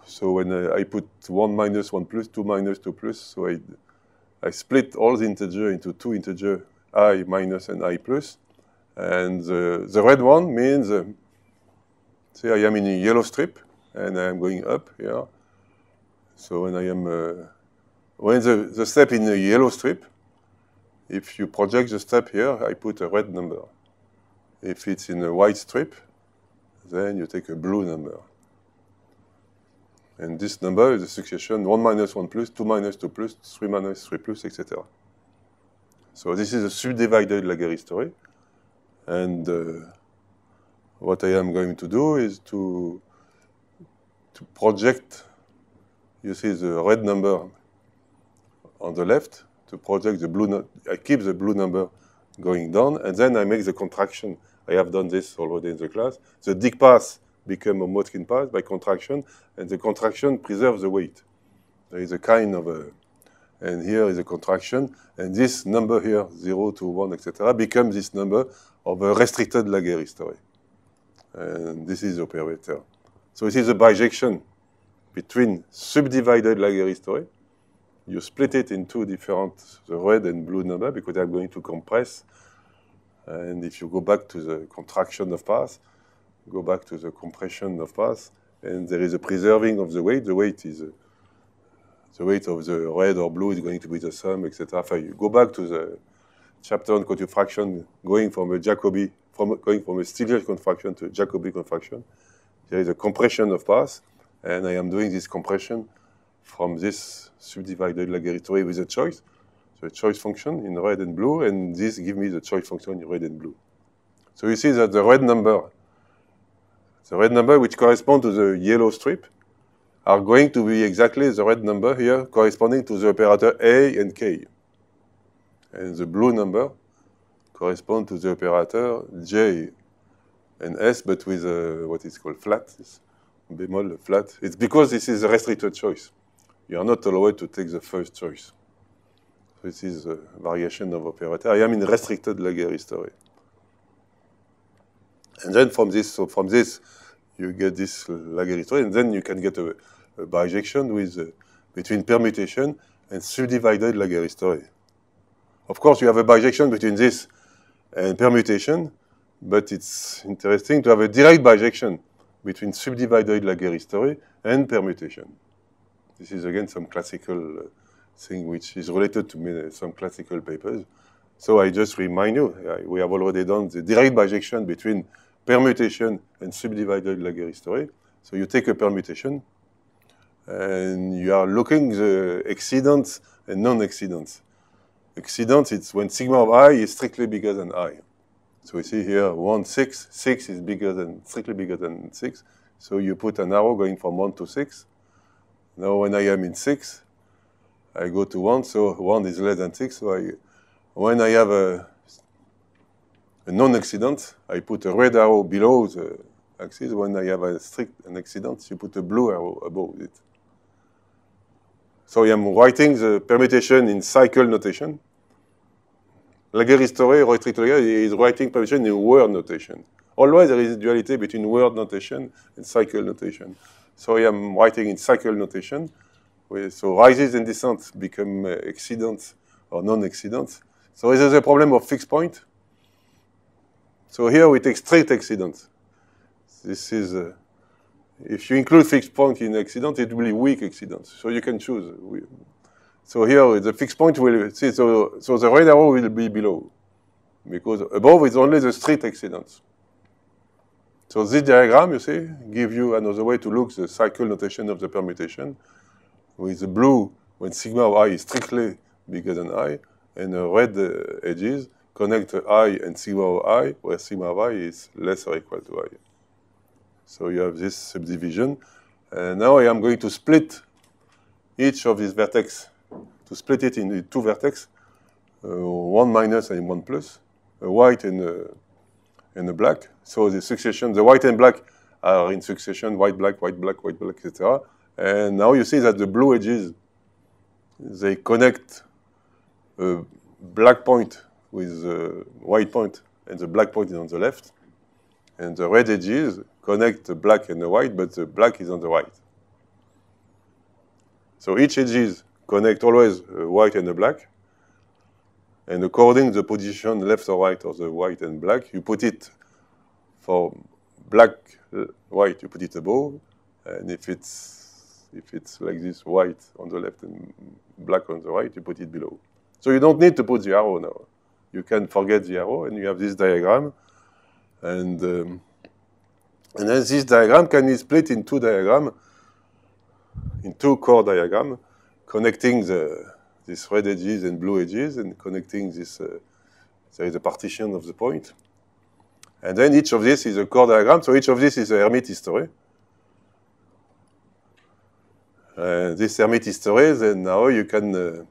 so when I put 1 minus 1 plus, 2 minus 2 plus, so I split all the integer into 2 integer I minus and I plus. And the red one means, say I am in a yellow strip, and I am going up here. So when I am, when the step in the yellow strip, if you project the step here, I put a red number. If it's in a white strip, then you take a blue number. And this number is a succession 1 minus 1 plus, 2 minus 2 plus, 3 minus 3 plus, etc. So this is a subdivided Laguerre story. And what I am going to do is to project, you see the red number on the left, to project the blue, I keep the blue number going down, and then I make the contraction. I have done this already in the class. The Dicke path becomes a Motzkin path by contraction, and the contraction preserves the weight. There is a kind of a, and here is a contraction, and this number here, 0 to 1, etc., becomes this number of a restricted Laguerre story. And this is the operator. So it is a bijection between subdivided Laguerre story. You split it in two different, the red and blue number, because I'm going to compress. And if you go back to the contraction of path, go back to the compression of path, and there is a preserving of the weight. The weight is the weight of the red or blue is going to be the sum, etc. If you go back to the chapter on Coutu fraction, going from a Jacobi, going from a Stiglitz contraction to a Jacobi contraction, there is a compression of path, and I am doing this compression from this subdivided Laguerre story with a choice. So a choice function in red and blue, and this gives me the choice function in red and blue. So you see that the red number which correspond to the yellow strip are going to be exactly the red number here corresponding to the operator A and K. And the blue number correspond to the operator J and S, but with what is called flat, this bemol flat. It's because this is a restricted choice. You are not allowed to take the first choice. This is a variation of operator. I am in restricted Laguerre story. And then from this, you get this Laguerre story, and then you can get a bijection with between permutation and subdivided Laguerre story. Of course, you have a bijection between this and permutation, but it's interesting to have a direct bijection between subdivided Laguerre story and permutation. This is again some classical thing which is related to some classical papers. So I just remind you, we have already done the direct bijection between permutation and subdivided Laguerre story. So you take a permutation, and you are looking the exceedance and non-exceedance. Exceedance, it's when sigma of I is strictly bigger than I. So we see here 1, 6. 6 is strictly bigger than 6. So you put an arrow going from 1 to 6. Now when I am in 6, I go to 1, so 1 is less than 6. So when I have a non-exceedance, I put a red arrow below the axis. When I have an exceedance, you put a blue arrow above it. So I am writing the permutation in cycle notation. Laguerre story, restricted Laguerre, is writing permutation in word notation. Always there is a duality between word notation and cycle notation. So I am writing in cycle notation. So rises and descents become exceedance or non-exceedance. So this is a problem of fixed point. So here we take straight exceedance. This is, if you include fixed point in exceedance, it will be weak exceedance. So you can choose. So here the fixed point will, see, so the red arrow will be below, because above is only the straight exceedance. So this diagram, you see, gives you another way to look at the cycle notation of the permutation, with the blue when sigma of I is strictly bigger than I, and the red edges connect I and sigma of I, where sigma of I is less or equal to I. So you have this subdivision. And now I am going to split each of these vertex, to split it into two vertex, one minus and one plus, a white and a black. So the succession, the white and black are in succession, white, black, etc. And now you see that the blue edges, they connect a black point with a white point, and the black point is on the left. And the red edges connect the black and the white, but the black is on the right. So each edges connect always a white and a black. And according to the position left or right of the white and black, you put it for black, white, you put it above. And if it's like this, white on the left and black on the right, you put it below. So you don't need to put the arrow now. You can forget the arrow, and you have this diagram. And then this diagram can be split in two diagrams, in two core diagrams, connecting these red edges and blue edges, and connecting this, there is a partition of the point. And then each of this is a core diagram, so each of this is a Hermite history. This Hermite history, then now you can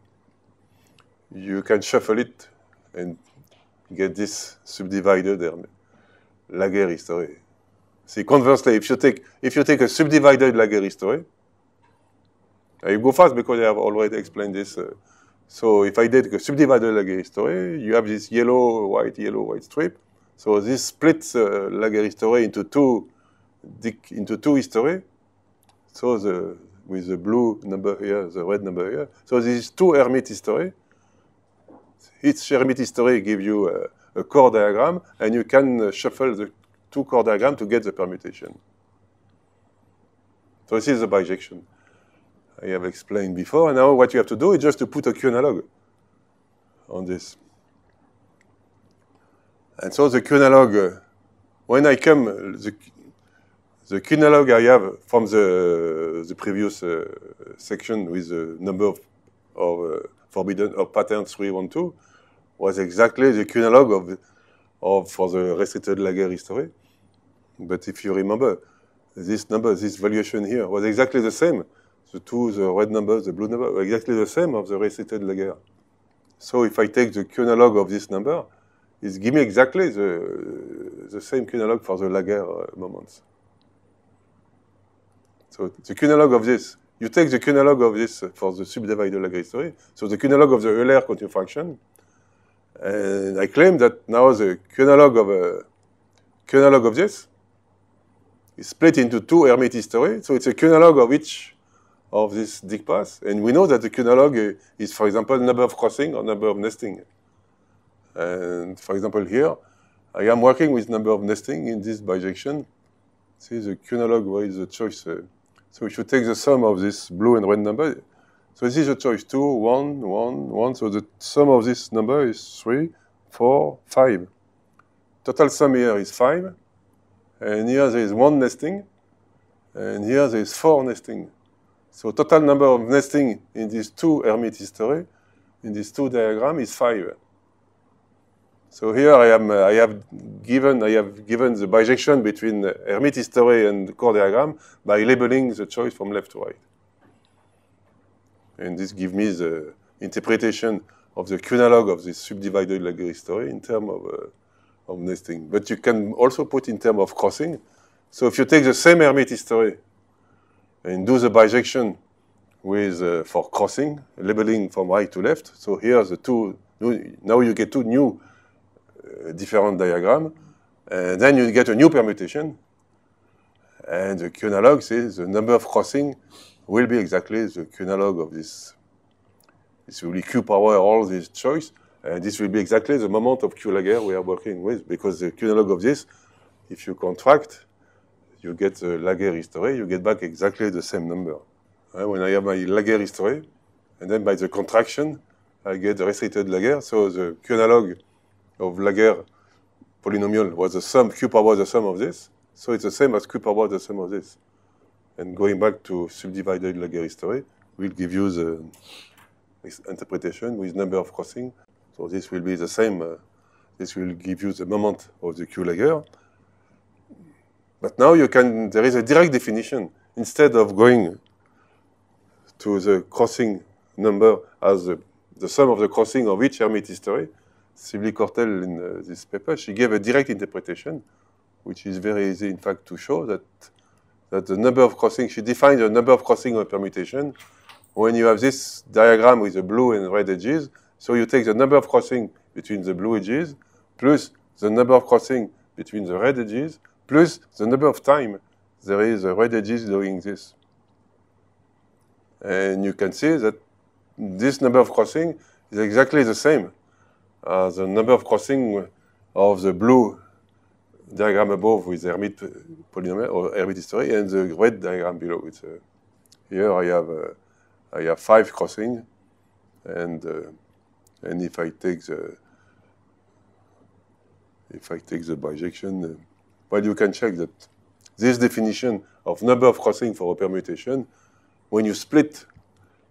shuffle it and get this subdivided Laguerre history. See, conversely, if you take a subdivided Laguerre history, I go fast because I have already explained this. So if I take a subdivided Laguerre history, you have this yellow, white strip. So this splits Laguerre history into two history. So with the blue number here, the red number here. So this is two Hermite history. Each Hermite history gives you a core diagram, and you can shuffle the two core diagrams to get the permutation. So this is the bijection I have explained before. And now what you have to do is just to put a Q analog on this. And so the Q analog, when I come, the Q analog I have from the previous section with the number of forbidden of pattern 312 was exactly the Q analog for the restricted Laguerre history. But if you remember, this number, this valuation here was exactly the same. The red number, the blue number, were exactly the same of the restricted Laguerre. So if I take the Q analog of this number, it gives me exactly the same Q analog for the Laguerre moments. So the Q analog of this, you take the Q analog of this for the subdivided Laguerre history, so the Q analog of the Euler continuum fraction, and I claim that now the Q analog of this is split into two Hermite history, so it's a Q analog of each of this Dicke path, and we know that the Q analog is, for example, number of crossing or number of nesting. And for example, here, I am working with number of nesting in this bijection. See the Q analog, where is the choice? So if you take the sum of this blue and red number, so this is a choice 2, 1, 1, 1. So the sum of this number is 3, 4, 5. Total sum here is 5. And here there is 1 nesting. And here there is 4 nesting. So total number of nesting in these two Hermite history, in these two diagrams, is 5. So here I have given the bijection between Hermite history and the core diagram by labeling the choice from left to right. And this gives me the interpretation of the Q analog of this subdivided Laguerre history in terms of nesting. But you can also put in terms of crossing. So if you take the same Hermite history and do the bijection with for crossing, labeling from right to left. So here the two, now you get two new different diagrams, and then you get a new permutation. And the Q analog says the number of crossing will be exactly the Q analog of this. This will be Q power all these choice, and this will be exactly the moment of Q Laguerre we are working with, because the Q analog of this, if you contract, you get the Laguerre history, you get back exactly the same number. When I have my Laguerre history, and then by the contraction, I get the restricted Laguerre, so the Q analog of Laguerre polynomial was the sum, Q power the sum of this, so it's the same as Q power the sum of this. And going back to subdivided Laguerre history, will give you the interpretation with number of crossing. So this will be the same, this will give you the moment of the Q Laguerre. But now there is a direct definition. Instead of going to the crossing number as the sum of the crossing of each Hermite history, Sibylle Cortel in this paper, she gave a direct interpretation, which is very easy, in fact, to show that the number of crossing, she defines the number of crossing of permutation when you have this diagram with the blue and red edges. So you take the number of crossing between the blue edges plus the number of crossing between the red edges plus the number of time there is the red edges doing this. And you can see that this number of crossing is exactly the same the number of crossing of the blue diagram above with Hermite polynomial or Hermite history, and the red diagram below. It's here I have 5 crossing, and if I take the bijection, well, you can check that this definition of number of crossing for a permutation, when you split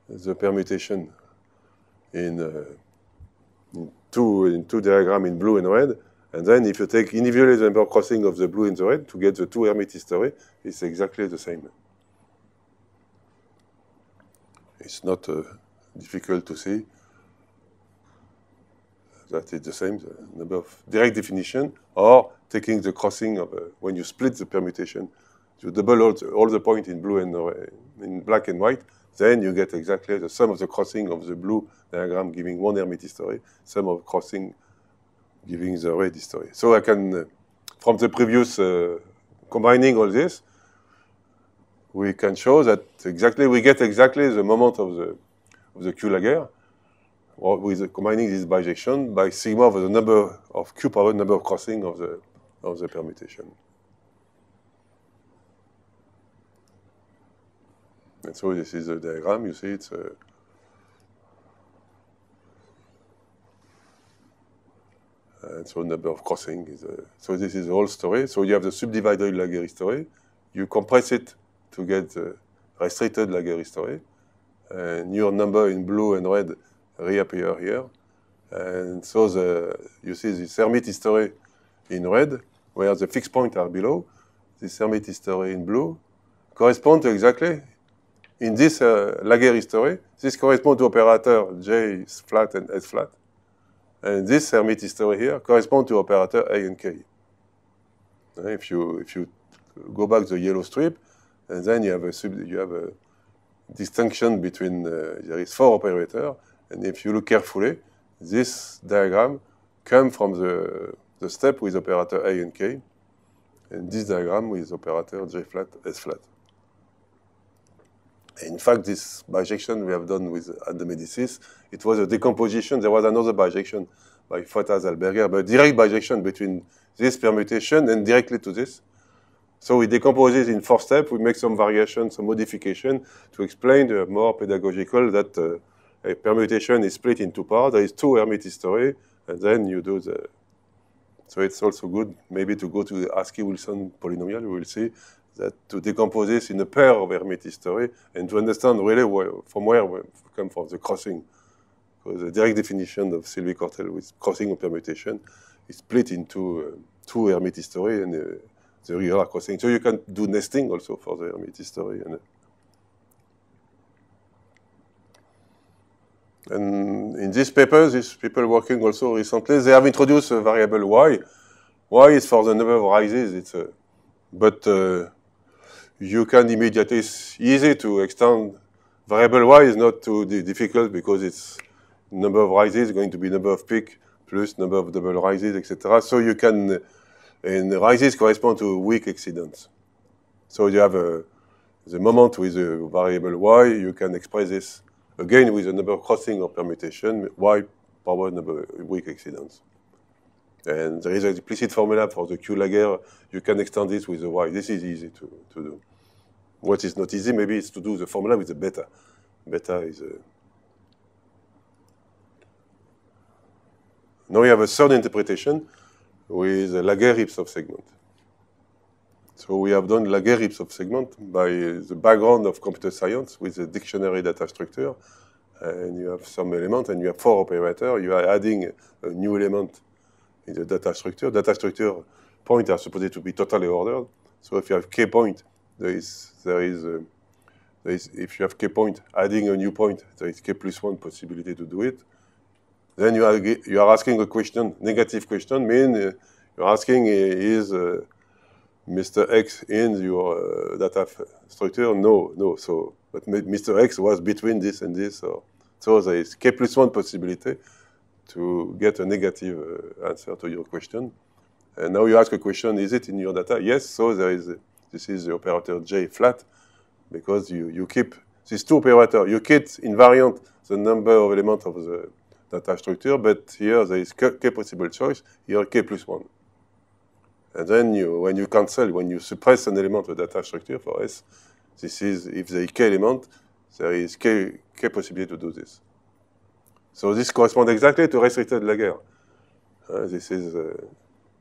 the permutation in two diagrams in blue and red, and then if you take individually the number of crossing of the blue and the red to get the 2 Hermite history, it's exactly the same. It's not difficult to see that it's the same, the number of direct definition, or taking the crossing of when you split the permutation, you double all the points in blue and in black and white, then you get exactly the sum of the crossing of the blue diagram giving 1 Hermite history, sum of crossing giving the red history. So I can, from the previous combining all this, we can show that we get exactly the moment of the Q-Laguerre, or with combining this bijection by sigma of the number of Q power number of crossing of the permutation. And so this is the diagram. You see, it's and so number of crossing is so this is the whole story. So you have the subdivided Laguerre history. You compress it to get the restricted Laguerre history, and your number in blue and red reappear here. And so you see this Hermite history in red, where the fixed points are below. This Hermite history in blue correspond to exactly, in this Laguerre history, this corresponds to operator J flat and S flat. And this Hermite history here corresponds to operator A and K. If you go back to the yellow strip, and then you have a distinction between, there is 4 operators, and if you look carefully, this diagram comes from the step with operator A and K, and this diagram with operator J flat, S flat. In fact, this bijection we have done at the Medicis, it was a decomposition. There was another bijection by Fotas-Alberger, but direct bijection between this permutation and directly to this. So we decompose it in 4 steps. We make some variation, some modification to explain more pedagogical that a permutation is split in 2 parts. There is 2 Hermite history, and then you do the. So it's also good maybe to go to the Askey-Wilson polynomial. You will see that to decompose this in a pair of Hermite history and to understand really from where we come from, the crossing. Because the direct definition of Sylvie Cortel with crossing or permutation is split into 2 Hermite history and the regular crossing. So you can do nesting also for the Hermite history. And in this paper, these people working also recently, they have introduced a variable y. Y is for the number of rises. But you can immediately, it's easy to extend. Variable y is not too difficult because it's number of rises is going to be number of peak plus number of double rises, etc. So you can, and rises correspond to weak exceedance. So you have the moment with the variable y, you can express this again with the number of crossing or permutation, y power number weak exceedance. And there is an implicit formula for the Q-Laguerre. You can extend this with the y. This is easy to do. What is not easy, maybe, is to do the formula with the beta. Beta is Now we have a third interpretation with a Laguerre-Ripsov segment. So we have done Laguerre-Ripsov segment by the background of computer science with the dictionary data structure. And you have some element, and you have 4 operators. You are adding a new element in the data structure. Data structure points are supposed to be totally ordered. So if you have k point, if you have k point, adding a new point, there is k plus 1 possibility to do it. Then you are asking a question, negative question, mean you're asking is Mr. X in your data structure? No. So, but Mr. X was between this and this. So there is k plus 1 possibility to get a negative answer to your question. And now you ask a question, is it in your data? Yes, so this is the operator J flat, because you keep these 2 operators. You keep invariant the number of elements of data structure, but here there is k possible choice, here k plus 1. And then when you cancel, when you suppress an element of data structure for S, this is, if there is k element, there is k possibility to do this. So this corresponds exactly to restricted Laguerre. This is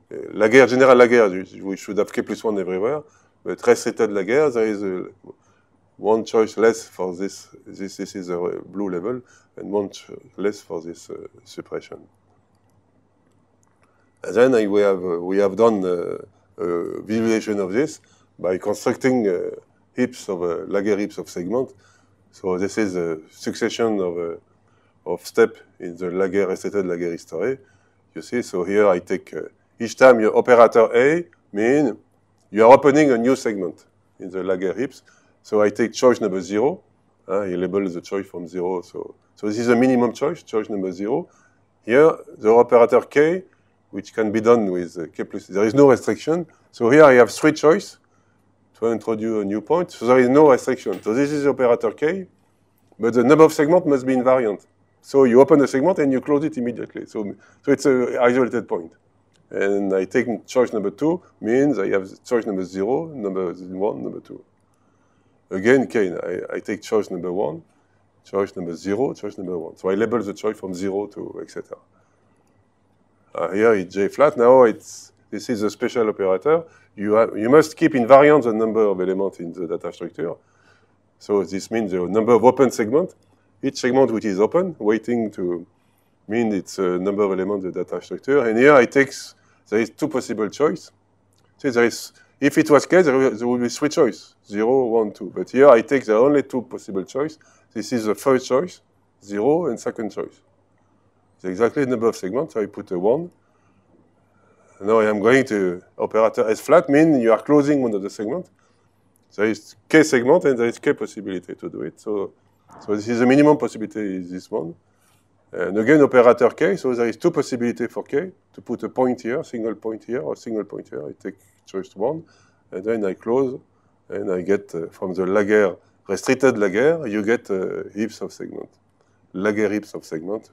Laguerre, general Laguerre, we should have k plus 1 everywhere, but restricted Laguerre, there is one choice less for this. This is a blue level, and one less for this suppression. And then we have done a visualization of this by constructing heaps of Laguerre heaps of segment. So this is a succession of steps in the Laguerre restricted Laguerre history. You see, so here I take each time your operator A means you are opening a new segment in the Laguerre heaps. So I take choice number 0. He labels the choice from 0. So this is a minimum choice number 0. Here, the operator K, which can be done with K plus, there is no restriction. So here I have 3 choices to introduce a new point. So there is no restriction. So this is the operator K, but the number of segments must be invariant. So you open the segment and you close it immediately. So it's an isolated point. And I take choice number 2, means I have choice number 0, number 1, number 2. Again, K, I take choice number 1, choice number 0, choice number 1. So I label the choice from 0 to etc. Here it's J flat. Now this is a special operator. You must keep invariant the number of elements in the data structure. So this means the number of open segments. Each segment which is open, waiting to mean it's a number of elements in the data structure. And here there is 2 possible choices. See, there is, if it was K, there would be 3 choices, 0, 1, 2. But here I take the only 2 possible choices. This is the first choice, 0, and second choice. It's exactly the number of segments, so I put a 1. Now I am going to operator S flat, means you are closing one of the segments. There is K segment, and there is K possibility to do it. So this is the minimum possibility, is this one. And again, operator K, so there is 2 possibilities for K, to put a point here, single point here, or single point here. I take choice 1, and then I close, and I get from the Laguerre, restricted Laguerre, you get heaps of segment, Laguerre heaps of segment.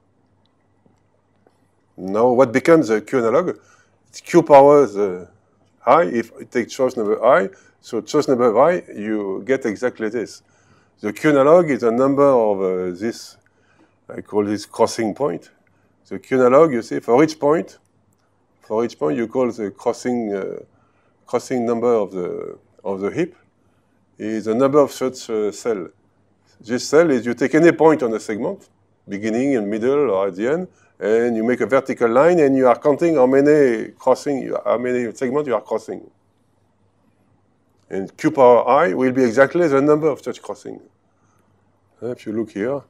Now, what becomes a Q analog? It's Q powers I, if I take choice number I, so choice number I, you get exactly this. The Q analog is a number of this, I call this crossing point. The Q analog, you see, for each point you call the crossing number of the heap is the number of such cell. This cell is you take any point on a segment, beginning and middle or at the end, and you make a vertical line, and you are counting how many segments you are crossing. And Q power I will be exactly the number of such crossing. If you look here,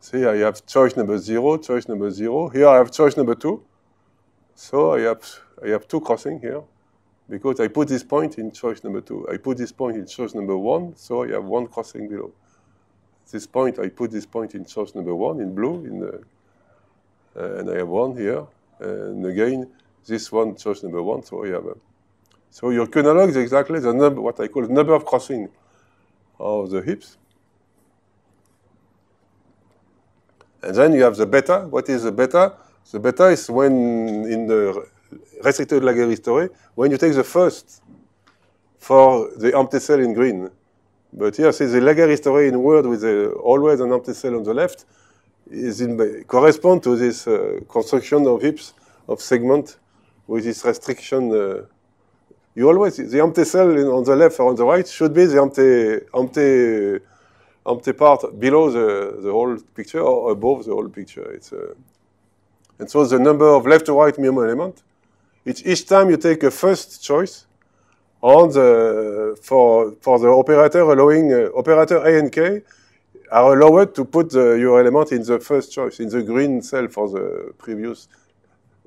see I have choice number 0, choice number 0. Here I have choice number 2. So I have 2 crossing here, because I put this point in choice number 2. I put this point in choice number 1, so I have 1 crossing below. This point, I put this point in choice number 1 in blue, and I have 1 here. And again, this one, choice number 1, so I have so your Q analog is exactly the number, what I call the number of crossing of the heaps. And then you have the beta. What is the beta? The beta is when, in the restricted Laguerre history, when you take the first for the empty cell in green. But here, see the Laguerre history in word with always an empty cell on the left correspond to this construction of heaps of segment with this restriction. You always, the empty cell on the left or on the right should be the empty part below the whole picture or above the whole picture. And so the number of left to right minimum element, each time you take a first choice on for the operator allowing operator A and K are allowed to put your element in the first choice, in the green cell for the previous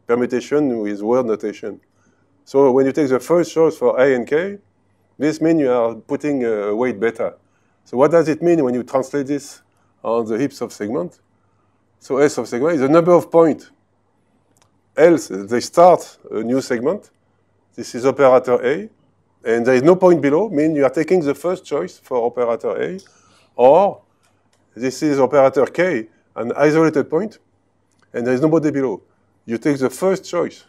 permutation with word notation. So when you take the first choice for A and K, this means you are putting weight beta. So what does it mean when you translate this on the heaps of segment? So S of segment is the number of points. Else, they start a new segment. This is operator A, and there is no point below, meaning you are taking the first choice for operator A, or this is operator K, an isolated point. and there is nobody below. You take the first choice.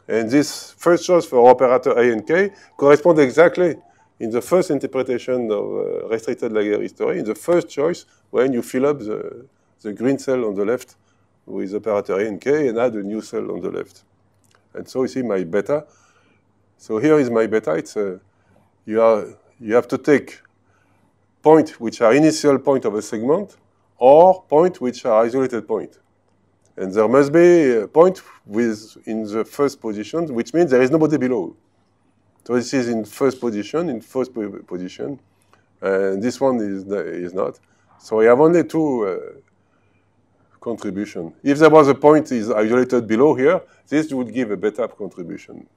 And this first choice for operator A and K correspond exactly in the first interpretation of restricted Laguerre history, in the first choice, when you fill up the green cell on the left with operator A and K and add a new cell on the left. And so you see my beta. So here is my beta. It's you have to take points which are initial point of a segment or points which are isolated point. And there must be a point in the first position, which means there is nobody below. So this is in first position, and this one is not. So I have only two contributions. If there was a point is isolated below here, this would give a beta contribution.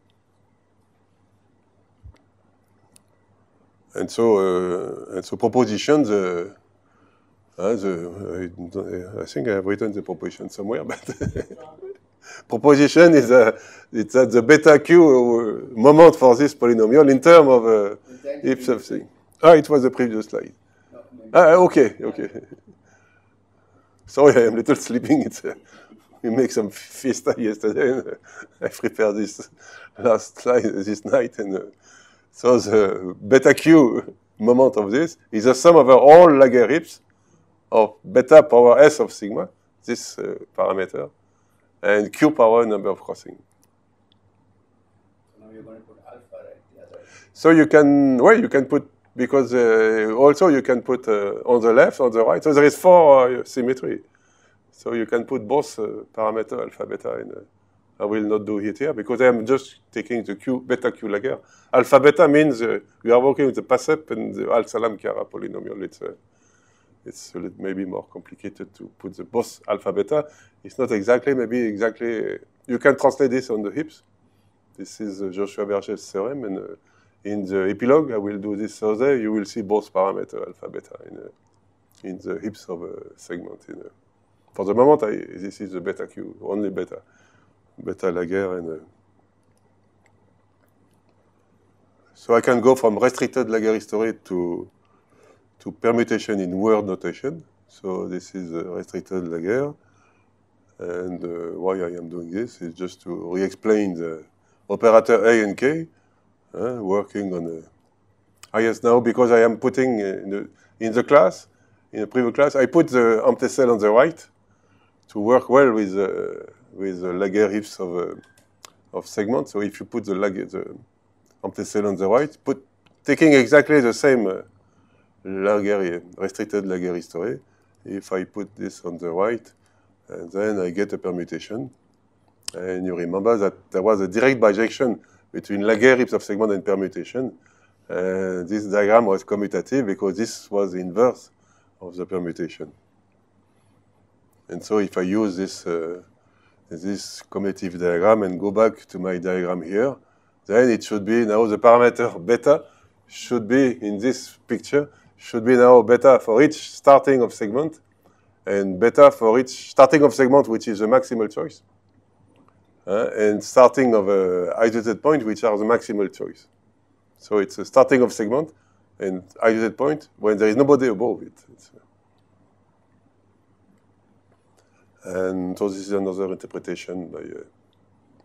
And so propositions. I think I have written the proposition somewhere, but proposition is it's at the beta Q moment for this polynomial in terms of if something. It was the previous slide. Okay. Sorry, I am a little sleeping. We make some fiesta yesterday, and I prepared this last slide this night, and so the beta Q moment of this is the sum over all Laguerre hips of beta power S of sigma, this parameter, and Q power number of crossing. So now you're going to put alpha, right? The other. So you can put, because also you can put on the left, on the right, so there is 4 symmetry. So you can put both parameter alpha, beta, and I will not do it here because I am just taking the Q, beta Q Laguerre. Alpha, beta means we are working with the PASEP and the Al-Salam-Kara polynomial. It's maybe more complicated to put the both alpha beta. It's not exactly, you can translate this on the hips. This is Joshua Berger's theorem, and in the epilogue, I will do this Thursday. You will see both parameter alpha beta in the hips of a segment. For the moment, this is the beta Q, only beta Laguerre, and so I can go from restricted Laguerre history to permutation in word notation. So this is restricted Laguerre. And why I am doing this is just to re-explain the operator A and K, working on yes, now because I am putting in the class, in the previous class, I put the empty cell on the right to work well with the Laguerre hips of segments. So if you put the empty cell on the right, taking exactly the same Laguerre, restricted Laguerre history. If I put this on the right, and then I get a permutation. And you remember that there was a direct bijection between Laguerre hips of segment and permutation. And this diagram was commutative because this was the inverse of the permutation. And so if I use this commutative diagram and go back to my diagram here, then it should be now the parameter beta should be in this picture, should be now beta for each starting of segment, and beta for each starting of segment, which is the maximal choice, and starting of isolated point, which are the maximal choice. So it's a starting of segment and isolated point when there is nobody above it. And so this is another interpretation by.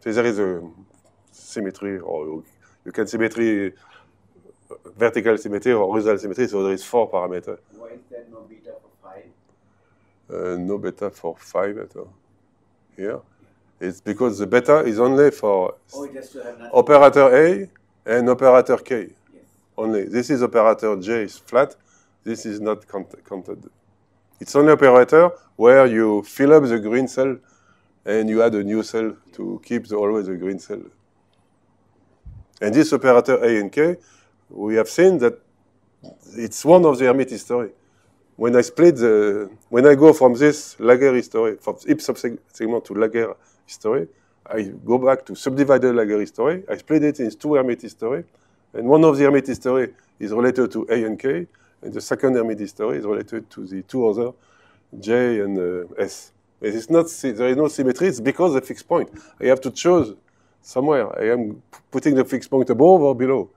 So there is a symmetry, or you can symmetry. Vertical symmetry or horizontal symmetry, so there is 4 parameters. Why is there no beta for 5? No beta for 5 at all. Here. It's because the beta is only for operator A and operator K. Yes. Only. This is operator J is flat. This is not counted. It's only operator where you fill up the green cell and you add a new cell to keep always the green cell. And this operator A and K, we have seen that it's one of the Hermite history. When I go from this Laguerre history, from hips of segment to Laguerre history, I go back to subdivided Laguerre history. I split it in 2 Hermite history, and one of the Hermite history is related to A and K, and the second Hermite history is related to the 2 other J and S. There is no symmetry. It's because of the fixed point. I have to choose somewhere. I am putting the fixed point above or below.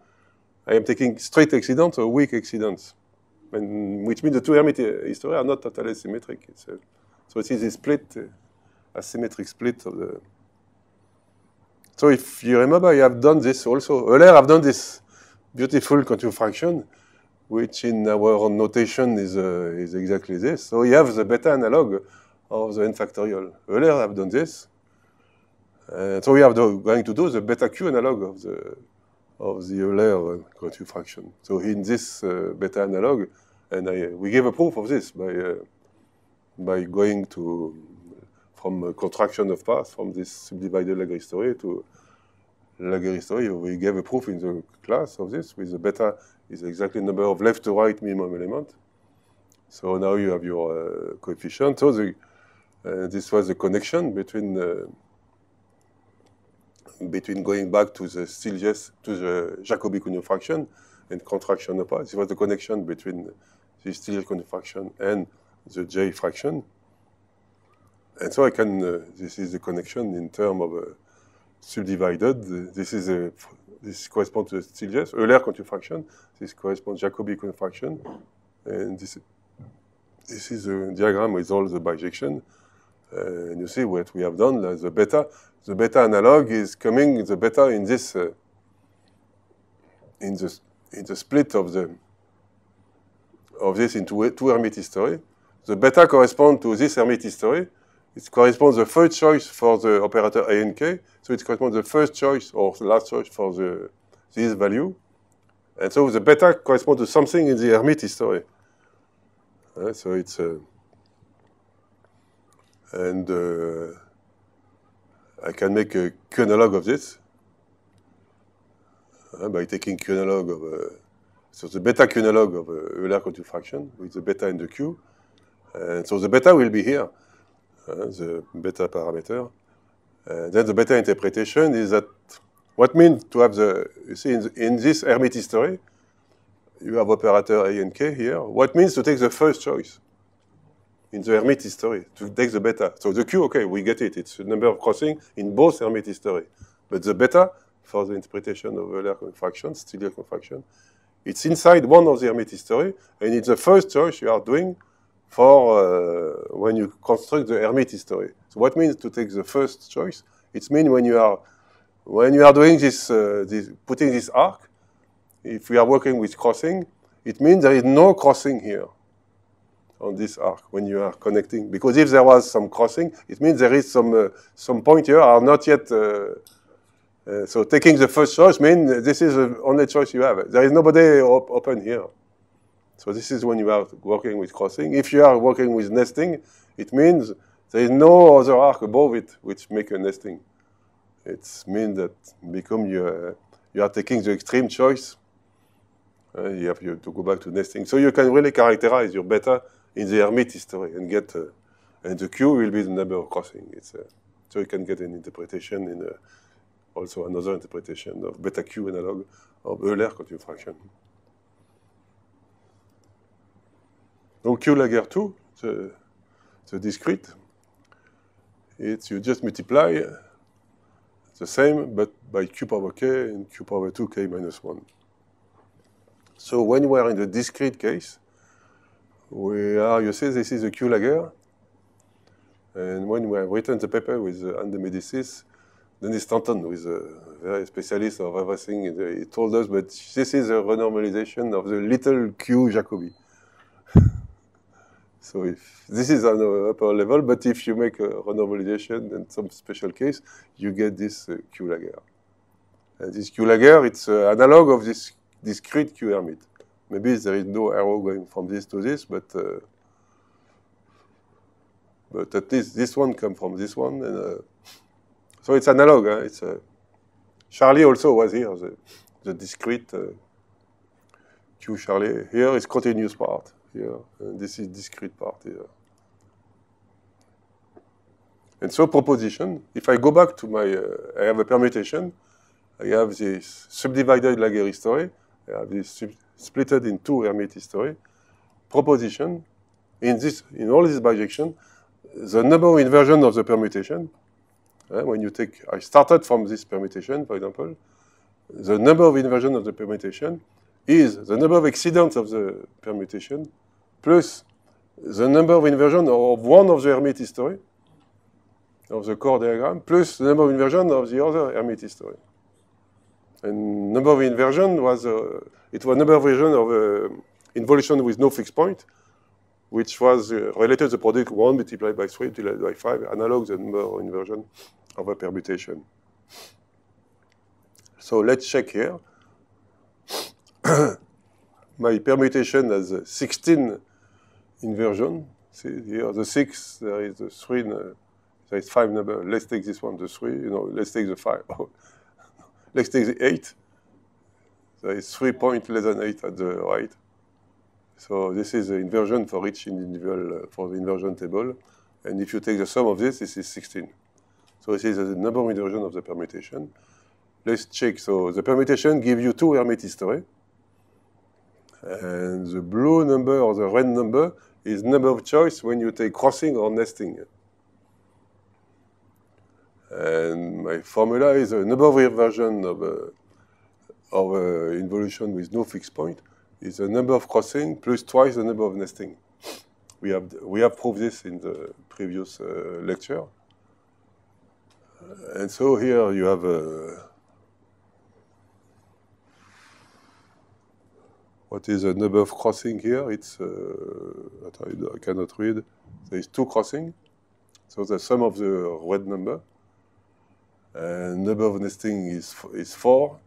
I am taking straight excidents or weak excidents, which means the 2 Hermite history are not totally symmetric. So it is a split, asymmetric split of the. So if you remember, I have done this also. Earlier, I've done this beautiful contour fraction, which in our notation is exactly this. So you have the beta analog of the n factorial. Earlier, I've done this. So we are going to do the beta q analog of the Euler contour fraction. So in this beta analog, and we gave a proof of this by going from a contraction of path from this subdivided Laguerre story to Laguerre story. We gave a proof in the class of this with the beta is exactly the number of left to right minimum element. So now you have your coefficient. So this was the connection between going back to the Jacobi contour fraction and contraction of path. This was the connection between the Stieltjes contour fraction and the J fraction. And so I can, this is the connection in terms of subdivided. This corresponds to the Stieltjes, Euler contour fraction. This corresponds to Jacobi contour fraction. And this is a diagram with all the bijection. And you see what we have done, the beta analog is coming, the beta in this, in the split of this into two Hermite history. The beta corresponds to this Hermite history. It corresponds to the first choice for the operator A and K. So it corresponds to the first choice or the last choice for this value. And so the beta corresponds to something in the Hermite history. So it's I can make a Q analog of this by taking Q analog of so the beta Q analog of Euler contour fraction with the beta and the Q. And so the beta will be here, the beta parameter. Then the beta interpretation is that what means to have you see, in this Hermite history, you have operator A and K here. What means to take the first choice in the Hermite history, to take the beta. So the Q, okay, we get it. It's the number of crossing in both Hermite history. But the beta, for the interpretation of Euler contour fraction, Stieltjes contour fraction, it's inside one of the Hermite history, and it's the first choice you are doing for when you construct the Hermite history. So what means to take the first choice? It means when you are doing this, putting this arc, if we are working with crossing, it means there is no crossing here on this arc when you are connecting. Because if there was some crossing, it means there is some point here are not yet. So taking the first choice means this is the only choice you have. There is nobody open here. So this is when you are working with crossing. If you are working with nesting, it means there is no other arc above it which make a nesting. It means that you are taking the extreme choice. You have to go back to nesting. So you can really characterize your beta in the Hermite history and get, and the Q will be the number of crossing. So you can get an interpretation in also another interpretation of beta Q analog of Euler contour fraction. Donc Q Laguerre 2, the discrete, you just multiply the same, but by Q power K and Q power 2 K minus 1. So when we are in the discrete case, you see this is a Q Laguerre, and when we have written the paper with Anne de Médicis, Denis Stanton, who is a very specialist of everything, he told us, but this is a renormalization of the little Q Jacobi. So if this is on the upper level, but if you make a renormalization in some special case, you get this Q Laguerre. And this Q Laguerre, it's an analog of this discrete Q Hermite. Maybe there is no arrow going from this to this, but at least this one comes from this one. And, so it's analog. Charlie also was here, the discrete Q Charlie. Here is continuous part. Here, and this is discrete part here. And so proposition, if I go back to my, I have a permutation, I have this subdivided Laguerre history, I have this splitted in two Hermite history. Proposition, in all this bijection, the number of inversion of the permutation, when you take, I started from this permutation, for example, the number of inversion of the permutation is the number of accidents of the permutation plus the number of inversions of one of the Hermite history, of the core diagram, plus the number of inversions of the other Hermite history. And number of inversion was, it was number of inversion of involution with no fixed point, which was related to the product 1 multiplied by 3 multiplied by 5, analog the number of inversion of a permutation. So let's check here. My permutation has 16 inversion. See here, the 6, there is the 3, there is 5 number. Let's take this one, the 3, let's take the 5. Let's take the 8. There is 3 points less than 8 at the right. So this is the inversion for each individual, for the inversion table. And if you take the sum of this is 16. So this is the number of inversion of the permutation. Let's check. So the permutation gives you 2 Hermite history. And the blue number or the red number is number of choice when you take crossing or nesting. And my formula is a number of inversion of involution with no fixed point is the number of crossing plus twice the number of nesting. We have proved this in the previous lecture. And so here you have what is the number of crossing here? It's I cannot read. There is 2 crossing, so the sum of the red number. And number of nesting is 4.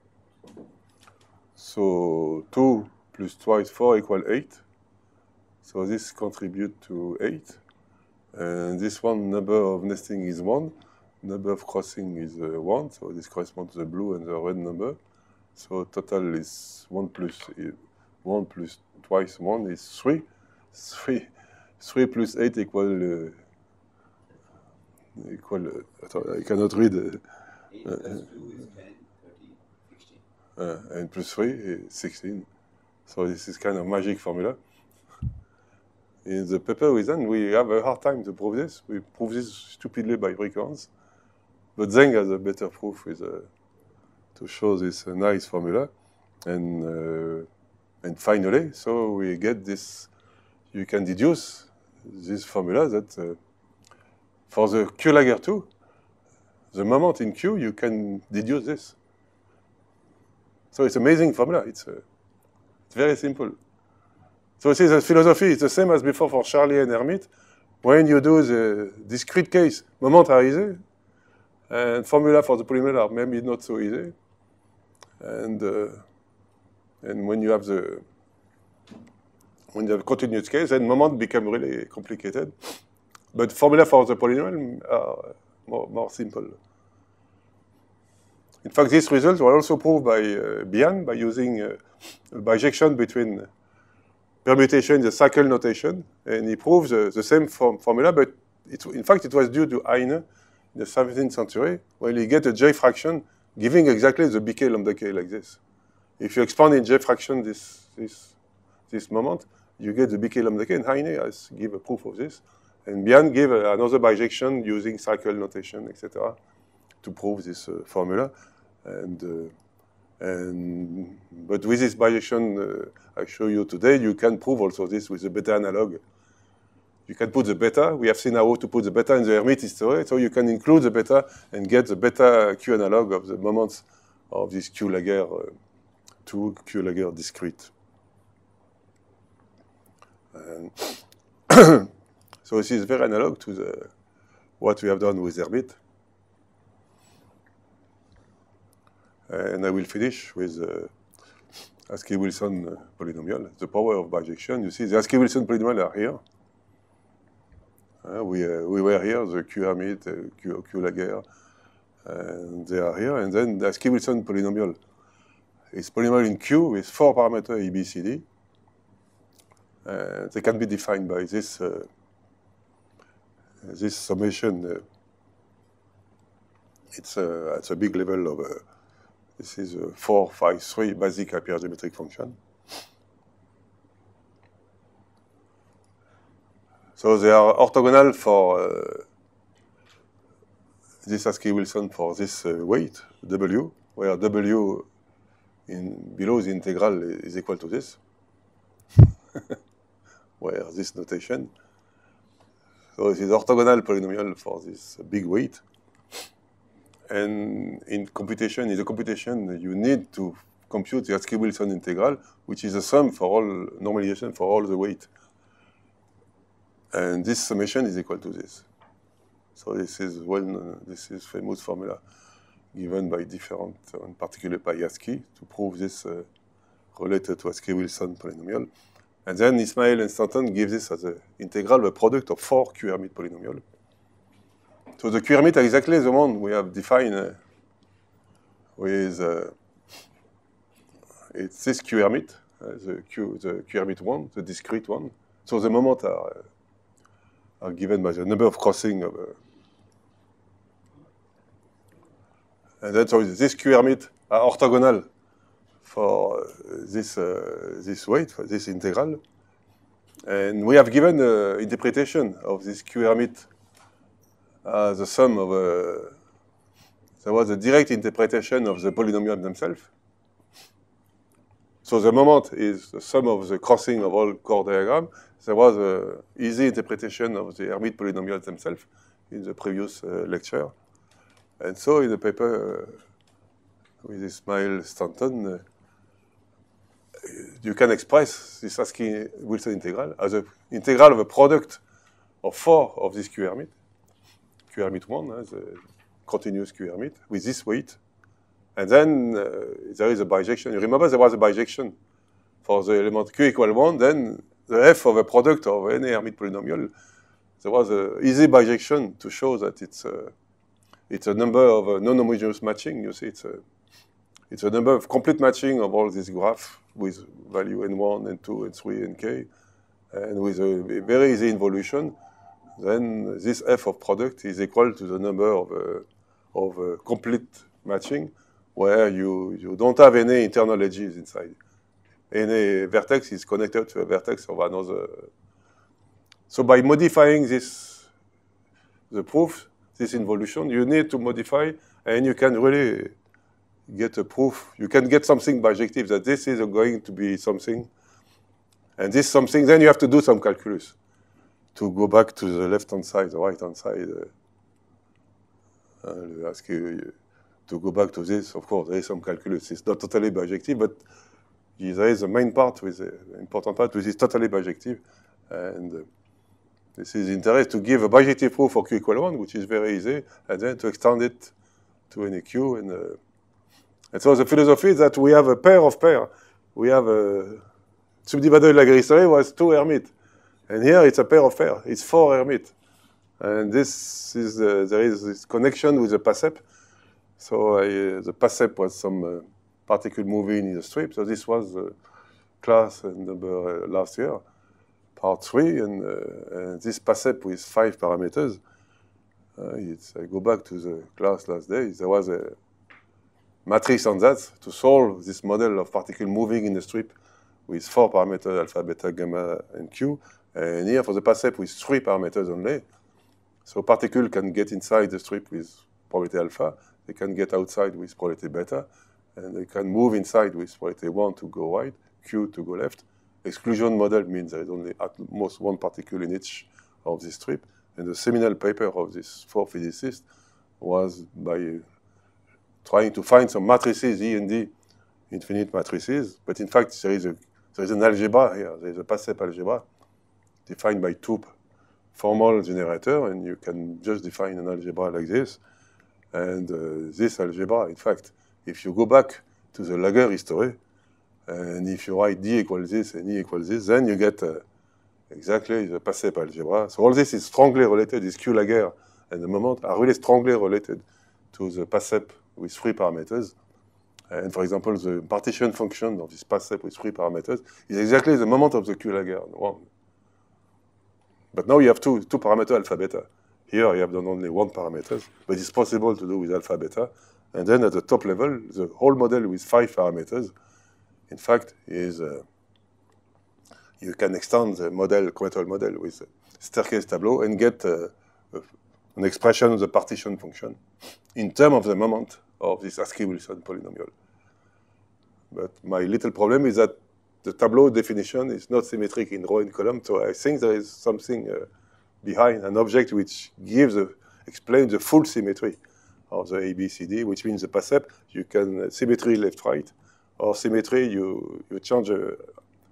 So 2 plus twice 4 equals 8. So this contributes to 8. And this one number of nesting is 1. Number of crossing is 1. So this corresponds to the blue and the red number. So total is 1 plus twice 1 is 3. 3 plus 8 equal I cannot read. 8 plus 2 is 10, 30, 16. And plus 3 is 16. So this is kind of magic formula. In the paper we done, we have a hard time to prove this. We prove this stupidly by recurrence. But Zeng has a better proof with, to show this nice formula. And finally, so we get this, you can deduce this formula that for the Q-Laguerre 2, the moment in Q, you can deduce this. So it's an amazing formula. It's very simple. So see, the philosophy is the same as before for Charlier and Hermite. When you do the discrete case, moment are easy, and formula for the polynomial are maybe not so easy. And when you have the continuous case, then moment become really complicated. But formula for the polynomial are more simple. In fact, these results were also proved by Bian by using a bijection between permutation in the cycle notation, and he proves the same formula, but in fact it was due to Heine in the 17th century, when he get a J fraction giving exactly the BK lambda K like this. If you expand in J fraction this moment, you get the BK lambda K, and Heine has give a proof of this. And Bian gave another bijection using cycle notation, etc., to prove this formula. But with this bijection I show you today, you can prove also this with the beta analog. You can put the beta. We have seen how to put the beta in the Hermite history, so you can include the beta and get the beta Q analog of the moments of this Q-Laguerre 2 Q-Laguerre discrete. So this is very analog to what we have done with Hermite. And I will finish with Askey-Wilson polynomial, the power of bijection. You see, the Askey-Wilson polynomial are here. We were here, the Q-Hermite, Q-Laguerre, and they are here. And then the Askey-Wilson polynomial is polynomial in Q with 4 parameters A, B, C, D. They can be defined by this summation. It's at a big level of this is a 4, 5, 3 basic hypergeometric function. So they are orthogonal for this Askey-Wilson for this weight, W, where W below the integral is equal to this. where this notation. So it is orthogonal polynomial for this big weight. And in the computation, you need to compute the Askey-Wilson integral, which is a sum for all normalization for all the weight. And this summation is equal to this. So this is famous formula given by different, in particular by Askey, to prove this related to Askey-Wilson polynomial. And then Ismail and Stanton give this as an integral, a product of 4 Q-Hermite polynomial. So the Q-Hermite are exactly the one we have defined with it's this Q-Hermite, the Q-Hermite one, the discrete one. So the moments are given by the number of crossing of and then so this Q-Hermite are orthogonal for this weight, for this integral. And we have given an interpretation of this Q-Hermite as the sum of there was a direct interpretation of the polynomial themselves. So the moment is the sum of the crossing of all core diagrams. There was an easy interpretation of the Hermite polynomials themselves in the previous lecture. And so in the paper with Ismail Stanton, you can express this Askey-Wilson integral as an integral of a product of 4 of this Q-Hermite. Q-Hermite 1, the continuous Q-Hermite, with this weight. And then there is a bijection. You remember there was a bijection for the element Q equal 1, then the F of a product of any Hermite polynomial. There was an easy bijection to show that it's a number of non-homogeneous matching. You see, it's a number of complete matching of all these graphs with value n1, n2, n3, and k, and with a very easy involution. Then this F of product is equal to the number of complete matching where you don't have any internal edges inside. Any vertex is connected to a vertex of another. So by modifying the proof, this involution, you need to modify, and you can really get a proof. You can get something bijective that this is going to be something, and this something, then you have to do some calculus to go back to the left-hand side, the right-hand side. I'll ask you to go back to this. Of course, there is some calculus. It's not totally bijective, but there is a main part, with the important part, which is totally bijective. And this is interesting to give a bijective proof for Q equal 1, which is very easy, and then to extend it to any Q. And so the philosophy is that we have a pair of pairs. We have a subdivided Lagrissere was 2 Hermite. And here it's a pair of pairs. It's 4 Hermite. And this is there is this connection with the PASEP. So the PASEP was some particle moving in the strip. So this was class number last year, part 3. And this PASEP with 5 parameters. I go back to the class last day. There was a matrix on that to solve this model of particle moving in the strip with 4 parameters, alpha, beta, gamma, and Q. And here for the PASEP with 3 parameters only. So particle can get inside the strip with probability alpha. They can get outside with probability beta. And they can move inside with probability 1 to go right, Q to go left. Exclusion model means there is only at most 1 particle in each of this strip. And the seminal paper of these 4 physicists was by trying to find some matrices, E and D, infinite matrices. But in fact, there is an algebra here. There is a PASEP algebra defined by 2 formal generators, and you can just define an algebra like this. And this algebra, in fact, if you go back to the Laguerre history, and if you write D equals this and E equals this, then you get exactly the PASEP algebra. So all this is strongly related, this Q Laguerre and the moment are really strongly related to the PASEP with 3 parameters. And for example, the partition function of this PASEP with 3 parameters is exactly the moment of the Q Laguerre one. But now you have two parameter alpha beta. Here you have done only 1 parameter, but it's possible to do with alpha beta. And then at the top level, the whole model with 5 parameters, in fact, is you can extend the model, combinatorial model with staircase tableau and get an expression of the partition function in terms of the moment of this Askey-Wilson polynomial. But my little problem is that the Tableau definition is not symmetric in row and column. So I think there is something behind an object which explains the full symmetry of the ABCD, which means the PASEP, you can symmetry left-right, or symmetry, you change a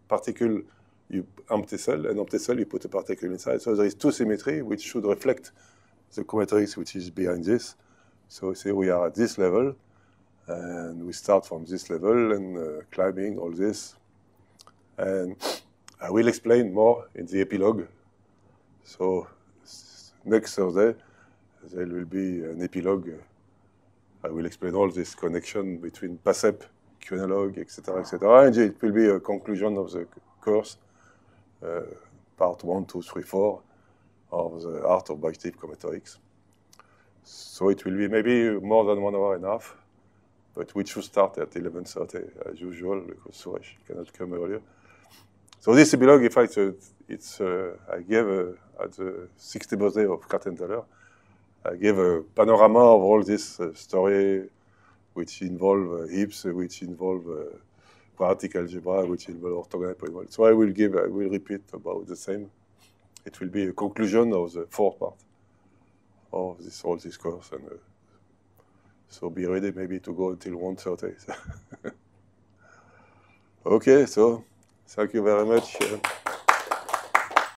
particle, you empty cell, and empty cell, you put a particle inside. So there is two symmetry, which should reflect the comatrix, which is behind this. So say we are at this level, and we start from this level and climbing all this. And I will explain more in the epilogue. So next Thursday, there will be an epilogue. I will explain all this connection between PASEP, QAnalog, etc., etc. And it will be a conclusion of the course, part 1, 2, 3, 4 of the art of bijective combinatorics. So it will be maybe more than 1 hour and a half, but we should start at 11:30 as usual because Suresh cannot come earlier. So this epilogue, in fact, I gave at the 60th birthday of Krathenthaler, I gave a panorama of all this story, which involve heaps, which involve quadratic algebra, which involve orthogonal polynomial. So I will repeat about the same. It will be a conclusion of the fourth part of all this course, and so be ready maybe to go until 1:30. Okay, so thank you very much.